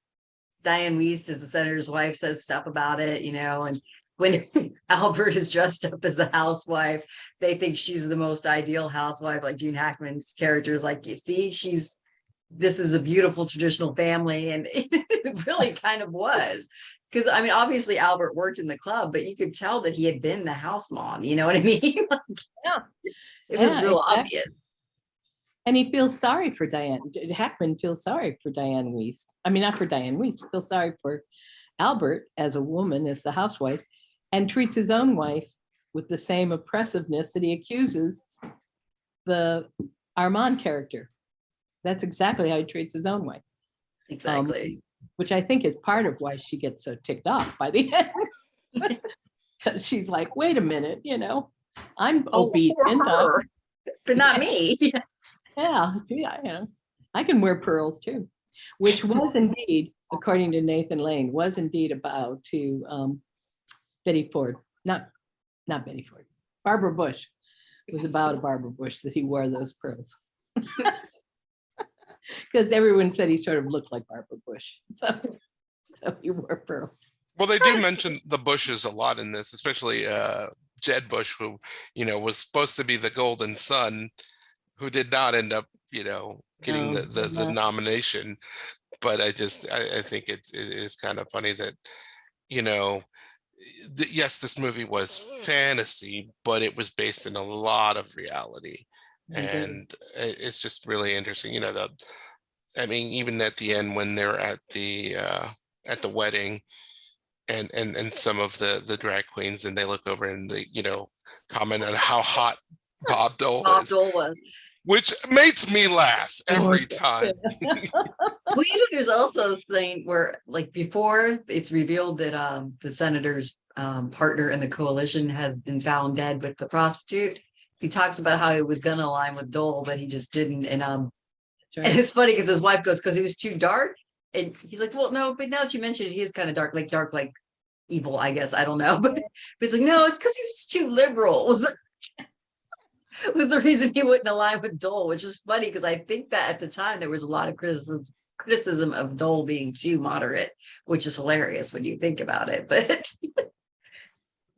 Speaker 1: Dianne Wiest, as the senator's wife, says stuff about it, and when Albert is dressed up as a housewife, they think she's the most ideal housewife. Like Gene Hackman's character is like, you see, this is a beautiful traditional family. And it really kind of was. Because I mean, obviously Albert worked in the club, but you could tell that he had been the house mom, you know what I mean?
Speaker 3: Yeah.
Speaker 1: It was real
Speaker 3: exactly.
Speaker 1: obvious.
Speaker 3: And he feels sorry for Dianne. Hackman feels sorry for Dianne Wiest. I mean, not for Dianne Wiest, he feels sorry for Albert as a woman, as the housewife, and treats his own wife with the same oppressiveness that he accuses the Armand character. That's exactly how he treats his own wife.
Speaker 1: Exactly.
Speaker 3: Which I think is part of why she gets so ticked off by the end. Because she's like, wait a minute, I'm obedient.
Speaker 1: For her, but not me.
Speaker 3: Yeah, I can wear pearls too, which was indeed, according to Nathan Lane, was indeed about to Betty Ford, not Betty Ford, Barbara Bush. It was about Barbara Bush that he wore those pearls. Because everyone said he sort of looked like Barbara Bush, so he wore pearls.
Speaker 4: Well, they do mention the Bushes a lot in this, especially Jed Bush, who was supposed to be the golden son, who did not end up getting the nomination. But I think it is kind of funny that yes, this movie was fantasy, but it was based in a lot of reality. And it's just really interesting. I mean, even at the end when they're at the wedding, and some of the drag queens, and they look over and they, comment on how hot Bob Dole
Speaker 1: Bob
Speaker 4: is,
Speaker 1: Dole was.
Speaker 4: which makes me laugh every time.
Speaker 1: Well, there's also this thing where, like, before it's revealed that the senator's partner in the coalition has been found dead with the prostitute, he talks about how he was going to align with Dole, but he just didn't. And
Speaker 3: That's right.
Speaker 1: and it's funny because his wife goes, because he was too dark. And he's like, well, no, but now that you mention it, he is kind of dark, like evil, I guess. I don't know. But he's like, no, it's because he's too liberal. Was the reason he wouldn't align with Dole, which is funny because I think that at the time there was a lot of criticism of Dole being too moderate, which is hilarious when you think about it. But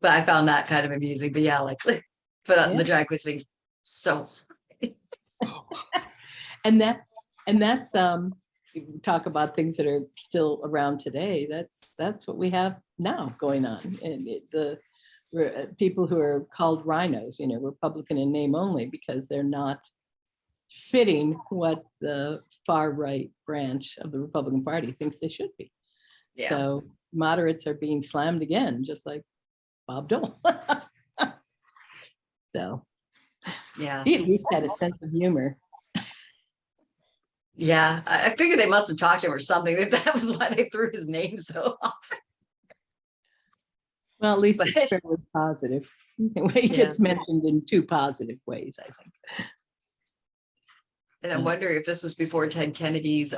Speaker 1: I found that kind of amusing. But yeah, like the drag queens being so
Speaker 3: and that's you talk about things that are still around today. That's what we have now going on. And the people who are called rhinos, Republican in name only, because they're not fitting what the far right branch of the Republican Party thinks they should be.
Speaker 1: Yeah.
Speaker 3: So moderates are being slammed again, just like Bob Dole. So
Speaker 1: yeah.
Speaker 3: he at least had a sense of humor.
Speaker 1: Yeah, I figured they must have talked to him or something. That was why they threw his name so often.
Speaker 3: Well, at least it's fairly positive. He gets mentioned in two positive ways, I think.
Speaker 1: And I wonder if this was before Ted Kennedy's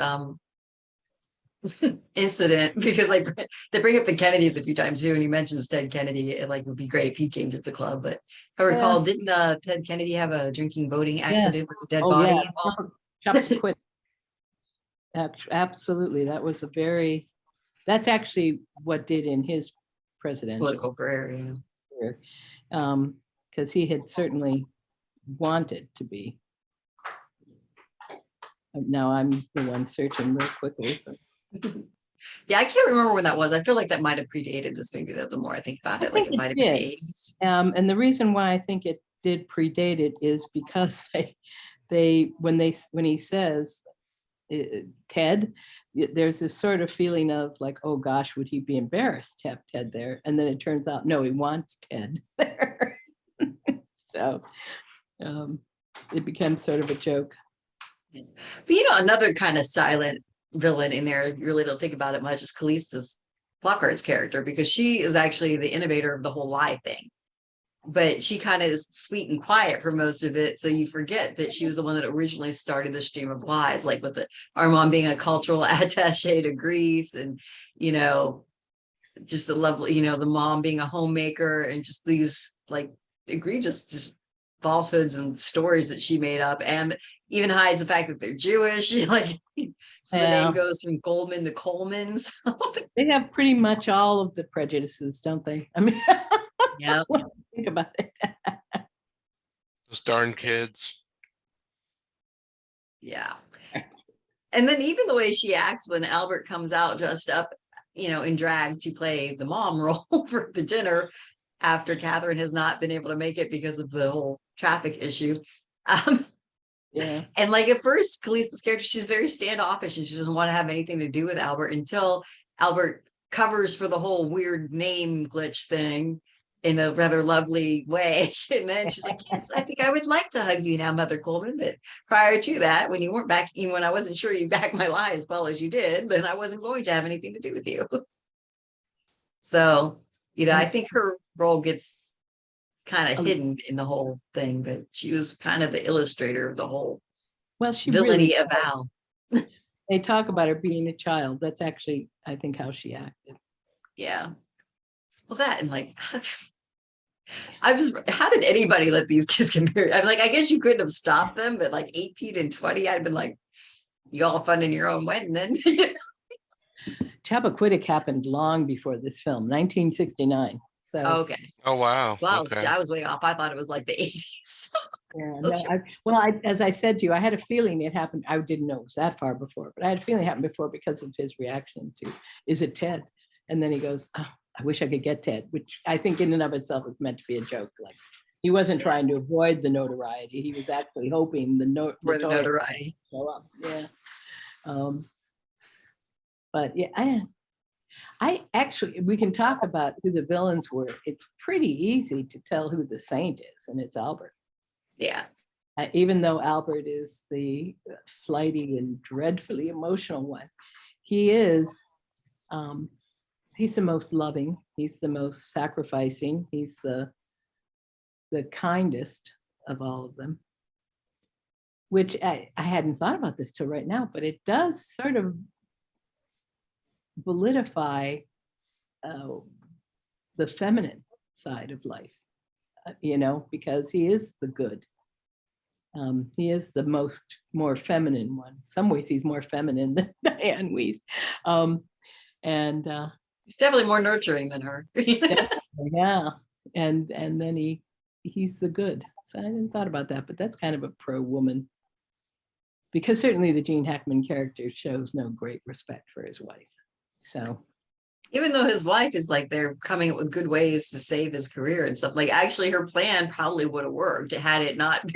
Speaker 1: incident, because like they bring up the Kennedys a few times too, and he mentions Ted Kennedy. It like would be great if he came to the club. But if I recall, didn't Ted Kennedy have a drinking boating accident with a dead body?
Speaker 3: Quit. Absolutely, that's actually what did in his presidential
Speaker 1: Political career,
Speaker 3: because he had certainly wanted to be. Now I'm the one searching real quickly.
Speaker 1: Yeah, I can't remember when that was. I feel like that might have predated this. Maybe the more I think about it, like it might have been the 80s.
Speaker 3: And the reason why I think it did predate it is because when he says Ted, there's this sort of feeling of like, oh gosh, would he be embarrassed to have Ted there? And then it turns out, no, he wants Ted there. So it becomes sort of a joke.
Speaker 1: But another kind of silent villain in there, you really don't think about it much, is Callista's Flockhart's character, because she is actually the innovator of the whole lie thing. But she kind of is sweet and quiet for most of it. So you forget that she was the one that originally started the stream of lies, like with Armand being a cultural attache to Greece, and, just the lovely, the mom being a homemaker, and just these like egregious just falsehoods and stories that she made up, and even hides the fact that they're Jewish. So the name goes from Goldman to Coleman's.
Speaker 3: They have pretty much all of the prejudices, don't they? I mean,
Speaker 1: yeah.
Speaker 3: Think about it.
Speaker 4: Those darn kids.
Speaker 1: Yeah. And then even the way she acts when Albert comes out dressed up, in drag to play the mom role for the dinner after Catherine has not been able to make it because of the whole traffic issue. And like at first, Khaleesi's character, she's very standoffish and she doesn't want to have anything to do with Albert until Albert covers for the whole weird name glitch thing in a rather lovely way. And then she's like, yes, I think I would like to hug you now, Mother Coleman. But prior to that, when you weren't back, even when I wasn't sure you backed my lie as well as you did, then I wasn't going to have anything to do with you. So, I think her role gets kind of hidden in the whole thing, but she was kind of the illustrator of the whole villainy of Al.
Speaker 3: They talk about her being a child. That's actually, I think, how she acted.
Speaker 1: Yeah. Well, that and like, how did anybody let these kids get married? I'm like, I guess you couldn't have stopped them, but like 18 and 20, I'd been like, you all fun in your own wedding then.
Speaker 3: Chappaquiddick happened long before this film, 1969. So
Speaker 1: okay.
Speaker 4: Oh wow.
Speaker 1: Wow,
Speaker 4: Okay.
Speaker 1: I was way off. I thought it was like the 80s.
Speaker 3: As I said to you, I had a feeling it happened. I didn't know it was that far before, but I had a feeling it happened before because of his reaction to, is it Ted? And then he goes, oh, I wish I could get Ted, which I think in and of itself is meant to be a joke. Like he wasn't trying to avoid the notoriety. He was actually hoping the notoriety show up. Yeah. But yeah, I actually, we can talk about who the villains were. It's pretty easy to tell who the saint is, and it's Albert.
Speaker 1: Yeah.
Speaker 3: Even though Albert is the flighty and dreadfully emotional one, he is, he's the most loving, he's the most sacrificing, he's the kindest of all of them, which I hadn't thought about this till right now, but it does sort of validify the feminine side of life, because he is the good. He is the more feminine one. In some ways, he's more feminine than Dianne Wiest.
Speaker 1: He's definitely more nurturing than her.
Speaker 3: Yeah. And then he's the good. So I hadn't thought about that, but that's kind of a pro-woman. Because certainly the Gene Hackman character shows no great respect for his wife. So
Speaker 1: even though his wife is like, they're coming up with good ways to save his career and stuff, like actually her plan probably would have worked had it not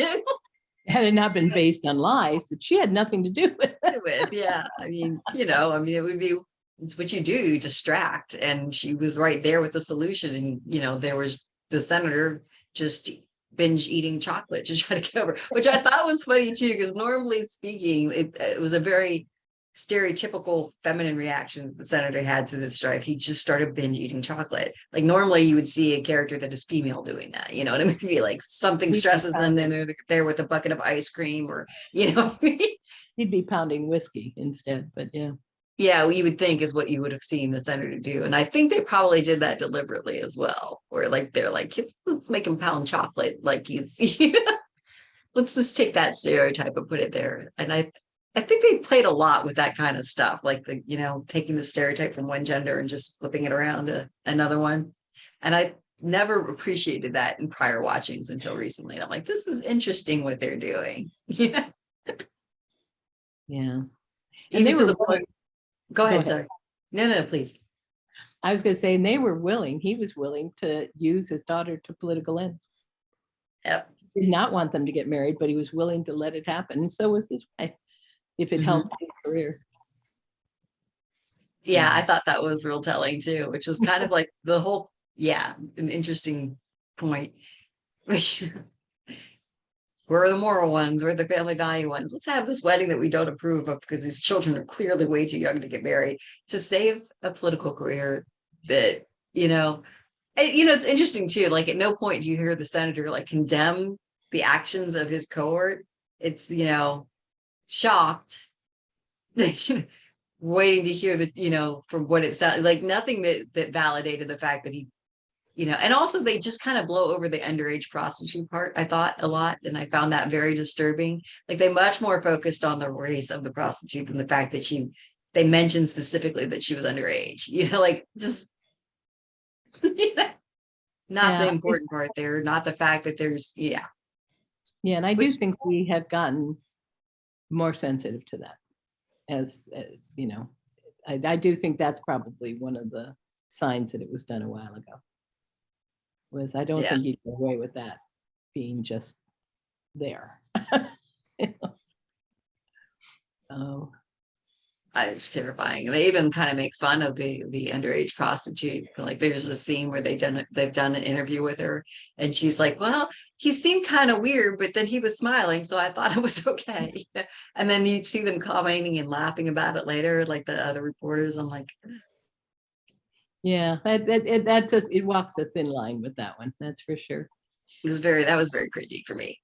Speaker 1: been
Speaker 3: based on lies that she had nothing to do with.
Speaker 1: Yeah. I mean, it would be, it's what you do, you distract. And she was right there with the solution. And, there was the senator just binge eating chocolate to try to get over, which I thought was funny too, because normally speaking, it was a very stereotypical feminine reaction the senator had to this strike. He just started binge eating chocolate. Like normally you would see a character that is female doing that, you know what I mean? Like something stresses them, then they're there with a bucket of ice cream, or
Speaker 3: He'd be pounding whiskey instead, but yeah.
Speaker 1: Yeah, well, you would think is what you would have seen the senator do. And I think they probably did that deliberately as well, where like they're like, let's make him pound chocolate like he's let's just take that stereotype and put it there. And I think they played a lot with that kind of stuff, like taking the stereotype from one gender and just flipping it around to another one. And I never appreciated that in prior watchings until recently. And I'm like, this is interesting what they're doing. Yeah.
Speaker 3: Yeah.
Speaker 1: Even to the point. Go ahead, sorry. No, please.
Speaker 3: I was going to say, and he was willing to use his daughter to political ends.
Speaker 1: Yep.
Speaker 3: He did not want them to get married, but he was willing to let it happen. And so was his wife, if it helped his career.
Speaker 1: Yeah, I thought that was real telling too, which was kind of like the whole, an interesting point. We're the moral ones, we're the family value ones. Let's have this wedding that we don't approve of because these children are clearly way too young to get married, to save a political career that, it's interesting too. Like at no point do you hear the senator like condemn the actions of his cohort. It's, shocked, waiting to hear that, from what it sounded like, nothing that validated the fact that he, and also they just kind of blow over the underage prostitute part, I thought a lot. And I found that very disturbing. Like they much more focused on the race of the prostitute than the fact that they mentioned specifically that she was underage, like just, not the important part there, not the fact that there's,
Speaker 3: Yeah. And I do think we have gotten more sensitive to that as, I do think that's probably one of the signs that it was done a while ago. I don't think you get away with that being just there. Oh,
Speaker 1: it's terrifying. They even kind of make fun of the underage prostitute. Like there's a scene where they've done an interview with her, and she's like, "Well, he seemed kind of weird, but then he was smiling, so I thought it was okay." And then you'd see them commenting and laughing about it later, like the other reporters. I'm like,
Speaker 3: yeah, it walks a thin line with that one. That's for sure.
Speaker 1: that was very cringy for me.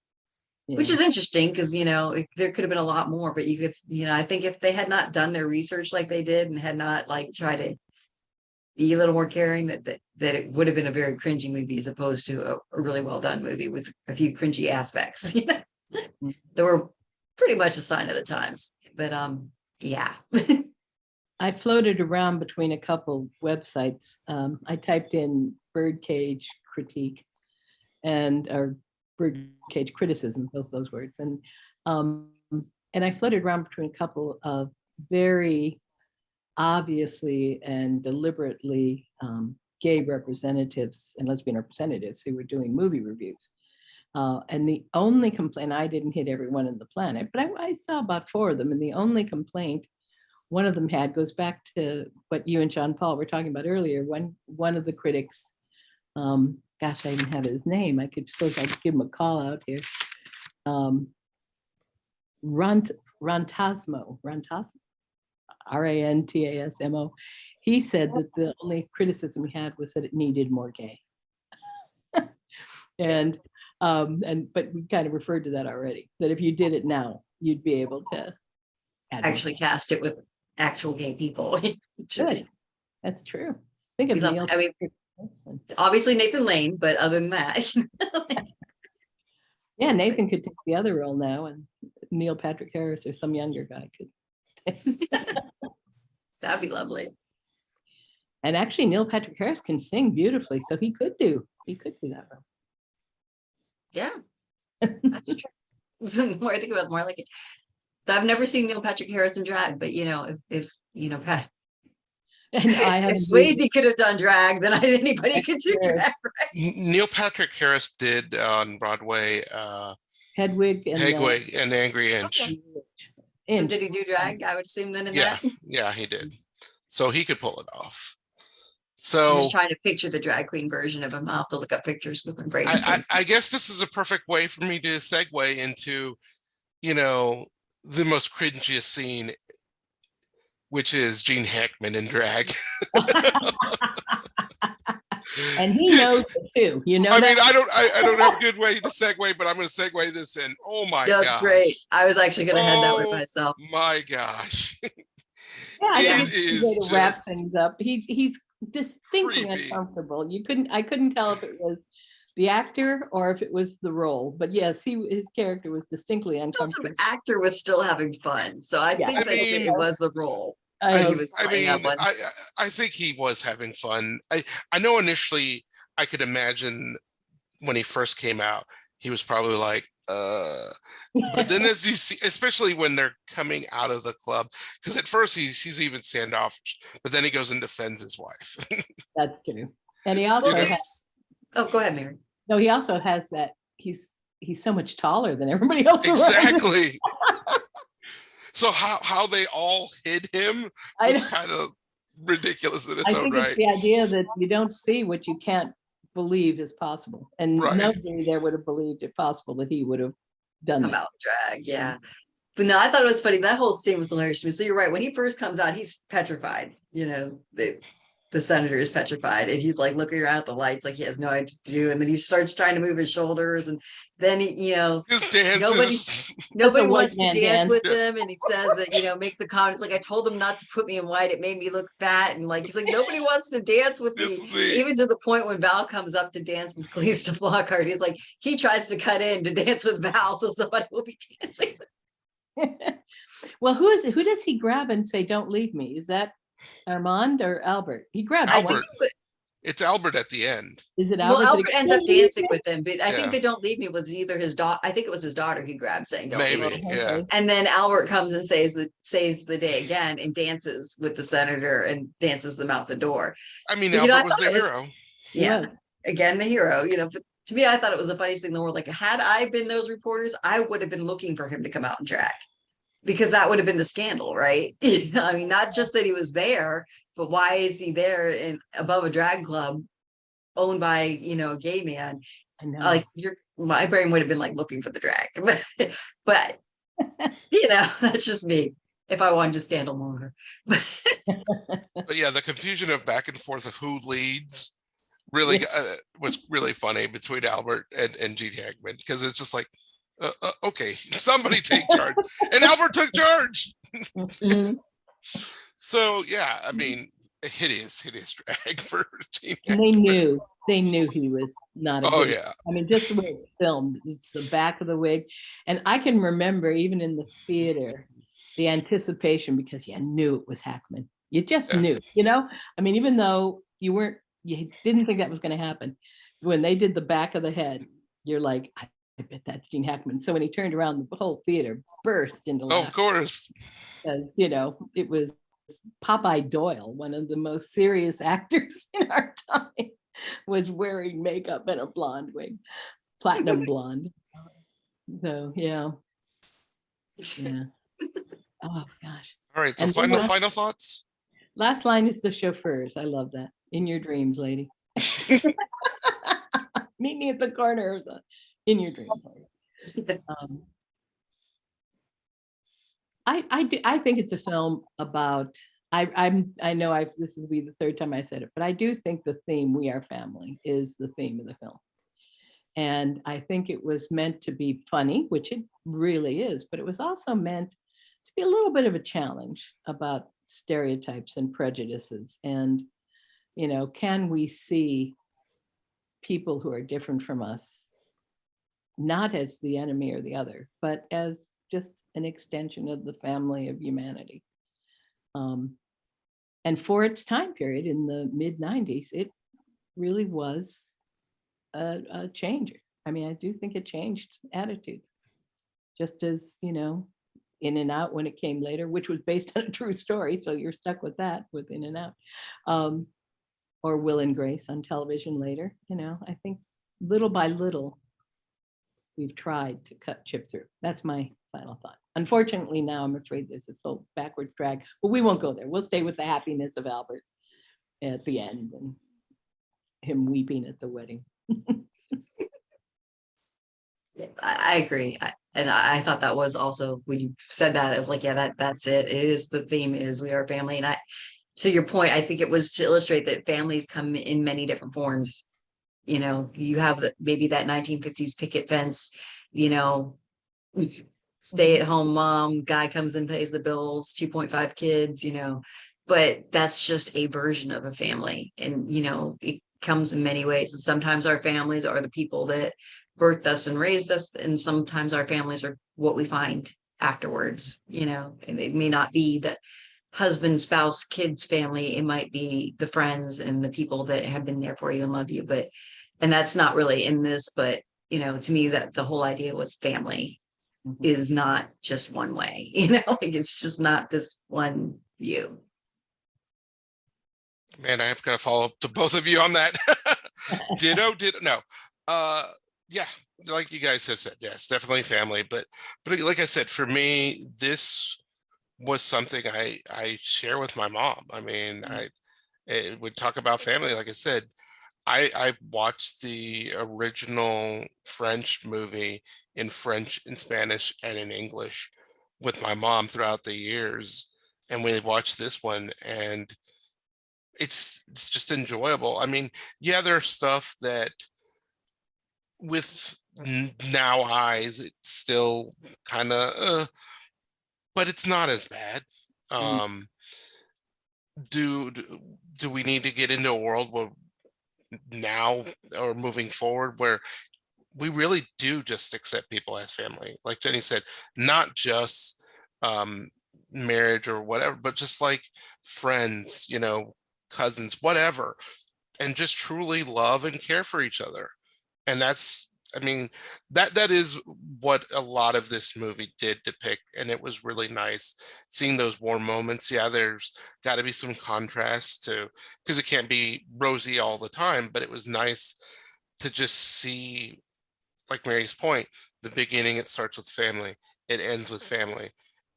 Speaker 1: Yeah. Which is interesting because, there could have been a lot more, but you could, I think if they had not done their research like they did and had not like tried to be a little more caring, that it would have been a very cringy movie as opposed to a really well done movie with a few cringy aspects, that were pretty much a sign of the times. But yeah.
Speaker 3: I floated around between a couple websites. I typed in Birdcage critique or Birdcage criticism, both those words, and I floated around between a couple of very obviously and deliberately gay representatives and lesbian representatives who were doing movie reviews. And the only complaint, I didn't hit everyone in the planet, but I saw about 4 of them. And the only complaint one of them had goes back to what you and John Paul were talking about earlier. One of the critics, gosh, I even have his name. I could suppose I could give him a call out here. Rantasmo, Rantasmo. He said that the only criticism he had was that it needed more gay. and but we kind of referred to that already, that if you did it now, you'd be able to
Speaker 1: Actually cast it with actual gay people.
Speaker 3: Good. That's true. Think of Neil.
Speaker 1: I mean, obviously Nathan Lane, but other than that.
Speaker 3: Yeah, Nathan could take the other role now, and Neil Patrick Harris or some younger guy could.
Speaker 1: That'd be lovely.
Speaker 3: And actually, Neil Patrick Harris can sing beautifully, so he could do that role.
Speaker 1: Yeah, that's true. The more I think about it, the more I like it. I've never seen Neil Patrick Harris in drag, but you know, if you know, Pat,
Speaker 3: And I
Speaker 1: if Swayze could have done drag, then anybody could do
Speaker 3: Sure.
Speaker 1: drag, right?
Speaker 4: Neil Patrick Harris did on Broadway,
Speaker 3: Hedwig and
Speaker 4: Hegway and Angry Inch.
Speaker 1: So
Speaker 3: Inch.
Speaker 1: did he do drag? I would assume then in
Speaker 4: Yeah,
Speaker 1: that.
Speaker 4: yeah, he did. So he could pull it off.
Speaker 1: I'm
Speaker 4: So
Speaker 1: just trying to picture the drag queen version of him. I'll have to look up pictures with my brain.
Speaker 4: I guess this is a perfect way for me to segue into, you know, the most cringiest scene, which is Gene Hackman in drag.
Speaker 3: And he knows it too. You know
Speaker 4: I
Speaker 3: that?
Speaker 4: mean, I don't have a good way to segue, but I'm going to segue this in. Oh my
Speaker 1: That's
Speaker 4: gosh.
Speaker 1: great. I was actually going to head that way
Speaker 4: Oh
Speaker 1: myself.
Speaker 4: My gosh.
Speaker 3: Yeah, I think
Speaker 4: It
Speaker 3: it's a way
Speaker 4: is
Speaker 3: to wrap
Speaker 4: just
Speaker 3: things up. He's distinctly
Speaker 4: creepy.
Speaker 3: uncomfortable. I couldn't tell if it was the actor or if it was the role. But yes, his character was distinctly
Speaker 1: The
Speaker 3: uncomfortable.
Speaker 1: actor was still having fun, so I
Speaker 3: Yeah.
Speaker 1: think
Speaker 4: I
Speaker 1: that
Speaker 4: mean,
Speaker 1: it was the role.
Speaker 3: I
Speaker 1: He
Speaker 3: hope
Speaker 1: was
Speaker 4: I
Speaker 1: playing that
Speaker 4: mean,
Speaker 1: one.
Speaker 4: I think he was having fun. I know initially I could imagine when he first came out, he was probably like, but then as you see, especially when they're coming out of the club, because at first he's even standoffish, but then he goes and defends his wife.
Speaker 3: That's true. And he also
Speaker 1: Well,
Speaker 3: has,
Speaker 1: oh, go ahead, Mary.
Speaker 3: no, he also has that he's so much taller than everybody else around.
Speaker 4: Exactly. So how they all hid him
Speaker 3: I
Speaker 4: was
Speaker 3: know.
Speaker 4: kind of ridiculous in its
Speaker 3: I
Speaker 4: own
Speaker 3: think
Speaker 4: right.
Speaker 3: it's the idea that you don't see what you can't believe is possible. And
Speaker 4: Right.
Speaker 3: nobody there would have believed it possible that he would have done
Speaker 1: Come
Speaker 3: that.
Speaker 1: out drag, yeah. But no, I thought it was funny. That whole scene was hilarious to me. So you're right. When he first comes out, he's petrified. You know, the senator is petrified, and he's like looking around at the lights, like he has no idea what to do. And then he starts trying to move his shoulders, and then he, you know,
Speaker 4: His dance
Speaker 1: nobody
Speaker 3: white
Speaker 1: wants to
Speaker 3: man
Speaker 1: dance
Speaker 3: dance.
Speaker 1: with him, and he says that, you know, makes the comments like, I told them not to put me in white, it made me look fat, and like he's like, nobody wants to dance with me. Even to the point when Val comes up to dance with Calista Flockhart, he's like, he tries to cut in to dance with Val so somebody will be dancing.
Speaker 3: Well, who does he grab and say, don't leave me? Is that Armand or Albert? He grabs
Speaker 4: Albert. It's Albert at the end.
Speaker 3: Is it Albert?
Speaker 1: Well, Albert ends up dancing with him, but I
Speaker 4: Yeah.
Speaker 1: think they don't leave me was either his daughter. I think it was his daughter he grabbed saying, don't leave
Speaker 4: Maybe,
Speaker 1: me.
Speaker 4: yeah.
Speaker 1: And then Albert comes and saves the day again and dances with the senator and dances them out the door.
Speaker 4: I mean,
Speaker 1: But, you know,
Speaker 4: Albert
Speaker 1: I
Speaker 4: was the
Speaker 1: thought it was-
Speaker 4: hero.
Speaker 1: Yeah.
Speaker 3: Yeah.
Speaker 1: Again, the hero, you know, but to me, I thought it was the funniest thing in the world. Like, had I been those reporters, I would have been looking for him to come out and drag, because that would have been the scandal, right? I mean, not just that he was there, but why is he there in above a drag club owned by, you know, a gay man?
Speaker 3: I know.
Speaker 1: Like my brain would have been like looking for the drag, but you know, that's just me. If I wanted to scandal monger,
Speaker 4: But yeah, the confusion of back and forth of who leads really was really funny between Albert and Gene Hackman, because it's just like, okay, somebody take charge. And Albert took charge.
Speaker 3: Mhm.
Speaker 4: So yeah, I mean, hideous drag for Gene
Speaker 3: And
Speaker 4: Hackman.
Speaker 3: they knew he was not a
Speaker 4: Oh
Speaker 3: good.
Speaker 4: yeah.
Speaker 3: I mean, just the way it's filmed, it's the back of the wig. And I can remember even in the theater, the anticipation, because you knew it was Hackman. You just
Speaker 4: Yeah.
Speaker 3: knew, you know? I mean, even though you didn't think that was going to happen, when they did the back of the head, you're like, I bet that's Gene Hackman. So when he turned around, the whole theater burst into
Speaker 4: Oh,
Speaker 3: laughter.
Speaker 4: of course.
Speaker 3: Because, you know, it was Popeye Doyle, one of the most serious actors in our time, was wearing makeup and a blonde wig. platinum blonde. So yeah. Oh gosh.
Speaker 4: All right, so
Speaker 3: And then
Speaker 4: final thoughts.
Speaker 3: last line is the chauffeurs. I love that. In your dreams, lady. Meet me at the corner in your dreams. I think it's a film about, I know this will be the third time I've said it, but I do think the theme, We Are Family, is the theme of the film. And I think it was meant to be funny, which it really is, but it was also meant to be a little bit of a challenge about stereotypes and prejudices. And, you know, can we see people who are different from us, not as the enemy or the other, but as just an extension of the family of humanity. And for its time period in the mid-90s, it really was a changer. I mean, I do think it changed attitudes, just as, you know, In and Out when it came later, which was based on a true story. So you're stuck with that, with In and Out. Or Will and Grace on television later. You know, I think little by little, we've tried to cut Chip through. That's my final thought. Unfortunately, now I'm afraid there's this whole backwards drag, but we won't go there. We'll stay with the happiness of Albert at the end and him weeping at the wedding.
Speaker 1: I agree. And I thought that was also, when you said that, of like, yeah, that's it. It is, the theme is We Are Family. And to your point, I think it was to illustrate that families come in many different forms. You know, you have maybe that 1950s picket fence, you know, stay at home mom, guy comes and pays the bills, 2.5 kids, you know, but that's just a version of a family. And, you know, it comes in many ways. And sometimes our families are the people that birthed us and raised us. And sometimes our families are what we find afterwards, you know, and it may not be the husband, spouse, kids, family. It might be the friends and the people that have been there for you and love you. And that's not really in this, but, you know, to me, that the whole idea was family is not just one way, you know, like it's just not this one view.
Speaker 4: Man, I have got to follow up to both of you on that. Ditto. No. Yeah, like you guys have said, yes, definitely family. But like I said, for me, this was something I share with my mom. I mean, I would talk about family. Like I said, I watched the original French movie in French, in Spanish, and in English with my mom throughout the years. And we watched this one, and it's just enjoyable. I mean, yeah, there's stuff that with now eyes, it's still kind of, but it's not as bad. Do we need to get into a world where now or moving forward where we really do just accept people as family, like Jenny said, not just marriage or whatever, but just like friends, you know, cousins, whatever, and just truly love and care for each other. And that's, I mean, that is what a lot of this movie did depict, and it was really nice seeing those warm moments. Yeah, there's got to be some contrast to, because it can't be rosy all the time, but it was nice to just see, like Mary's point, the beginning, it starts with family, it ends with family,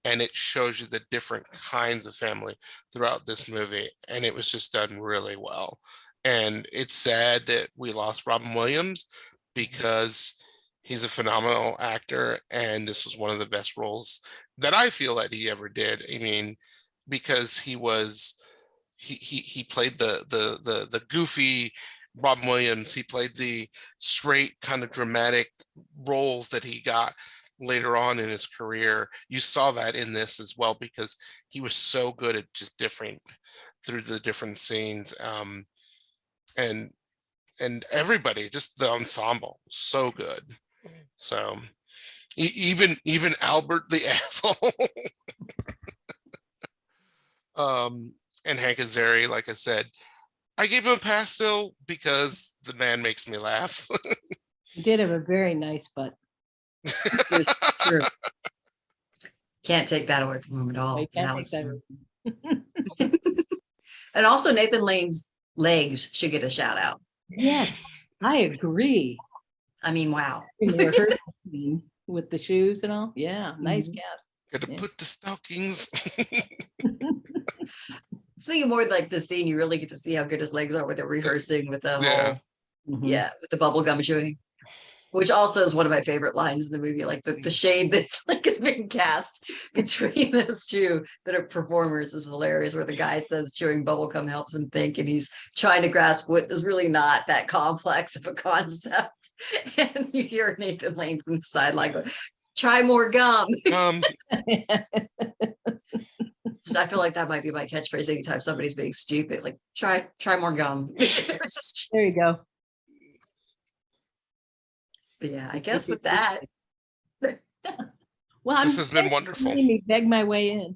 Speaker 4: and it shows you the different kinds of family throughout this movie, and it was just done really well. And it's sad that we lost Robin Williams, because he's a phenomenal actor, and this was one of the best roles that I feel that he ever did. I mean, because he played the goofy Robin Williams. He played the straight kind of dramatic roles that he got later on in his career. You saw that in this as well, because he was so good at just different through the different scenes. And everybody, just the ensemble, so good. So even Albert the asshole, and Hank Azaria, like I said, I gave him a pass still because the man makes me laugh.
Speaker 3: He did have a very nice butt.
Speaker 1: True. Can't take that away from him at all.
Speaker 3: I can't take that.
Speaker 1: And also Nathan Lane's legs should get a shout out.
Speaker 3: Yes, I agree.
Speaker 1: I mean, wow.
Speaker 3: In the rehearsal scene with the shoes and all. Yeah, nice
Speaker 1: Mhm.
Speaker 3: cast.
Speaker 4: Gotta
Speaker 3: Yeah.
Speaker 4: put the stockings.
Speaker 1: Thinking more like the scene, you really get to see how good his legs are with the rehearsing with the
Speaker 4: Yeah.
Speaker 1: whole, with the bubble gum chewing, which also is one of my favorite lines in the movie. Like the shade that like is being cast between those two that are performers is hilarious. Where the guy says chewing bubble gum helps him think, and he's trying to grasp what is really not that complex of a concept. And you hear Nathan Lane from the sideline go, "Try more gum." Just, I feel like that might be my catchphrase anytime somebody's being stupid. Like, try more gum.
Speaker 3: There you go.
Speaker 1: But yeah, I guess with that.
Speaker 3: Well,
Speaker 4: This has been wonderful.
Speaker 3: letting me beg my way in.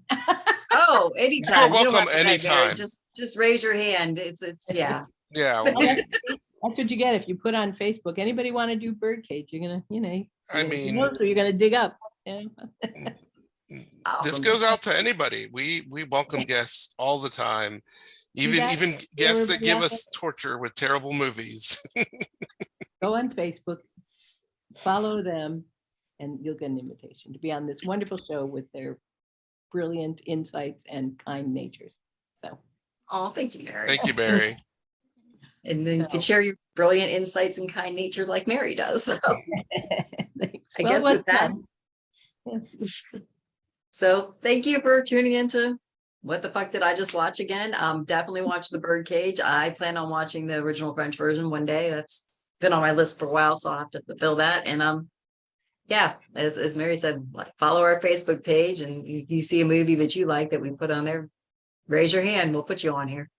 Speaker 1: Oh, anytime.
Speaker 4: You're
Speaker 1: You don't
Speaker 4: welcome
Speaker 1: have to beg, Mary.
Speaker 4: anytime.
Speaker 1: Just raise your hand. It's yeah.
Speaker 4: Yeah.
Speaker 3: Well, that's what you get if you put on Facebook. Anybody want to do Birdcage? You're gonna,
Speaker 4: I
Speaker 3: you
Speaker 4: mean,
Speaker 3: know who you're gonna dig up. Yeah.
Speaker 4: this
Speaker 1: Awesome.
Speaker 4: goes out to anybody. We welcome guests all the time. Even
Speaker 3: guys
Speaker 4: guests that
Speaker 3: everybody
Speaker 4: give
Speaker 3: out
Speaker 4: us torture with terrible movies.
Speaker 3: Go on Facebook, follow them, and you'll get an invitation to be on this wonderful show with their brilliant insights and kind natures. So,
Speaker 1: Oh, thank you, Mary.
Speaker 4: Thank you, Barry.
Speaker 1: And then you can share your brilliant insights and kind nature like Mary does. So
Speaker 3: thanks.
Speaker 1: I
Speaker 3: Well,
Speaker 1: guess
Speaker 3: it was
Speaker 1: with that.
Speaker 3: fun. Yes.
Speaker 1: So thank you for tuning into What the Fuck Did I Just Watch Again? Definitely watch the Birdcage. I plan on watching the original French version one day. That's been on my list for a while, so I'll have to fulfill that. And yeah, as Mary said, like, follow our Facebook page, and if you see a movie that you like that we put on there, raise your hand. We'll put you on here.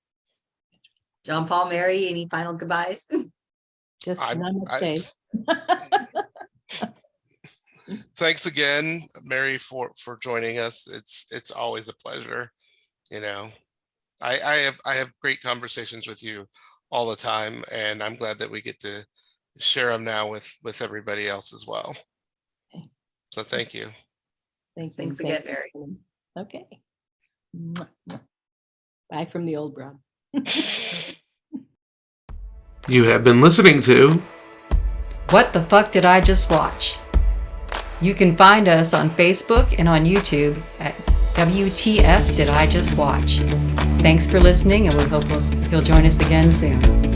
Speaker 1: John, Paul, Mary, any final goodbyes?
Speaker 3: Just
Speaker 4: I-
Speaker 3: namaste.
Speaker 4: Thanks again, Mary, for joining us. It's always a pleasure. I have great conversations with you all the time, and I'm glad that we get to share them now with everybody else as well.
Speaker 3: Okay.
Speaker 4: So thank you.
Speaker 1: Thanks again, Mary.
Speaker 3: Okay. Mwah, mwah. Bye from the old broad.
Speaker 2: You have been listening to
Speaker 1: What the Fuck Did I Just Watch? You can find us on Facebook and on YouTube at WTF Did I Just Watch? Thanks for listening, and we hope you'll join us again soon.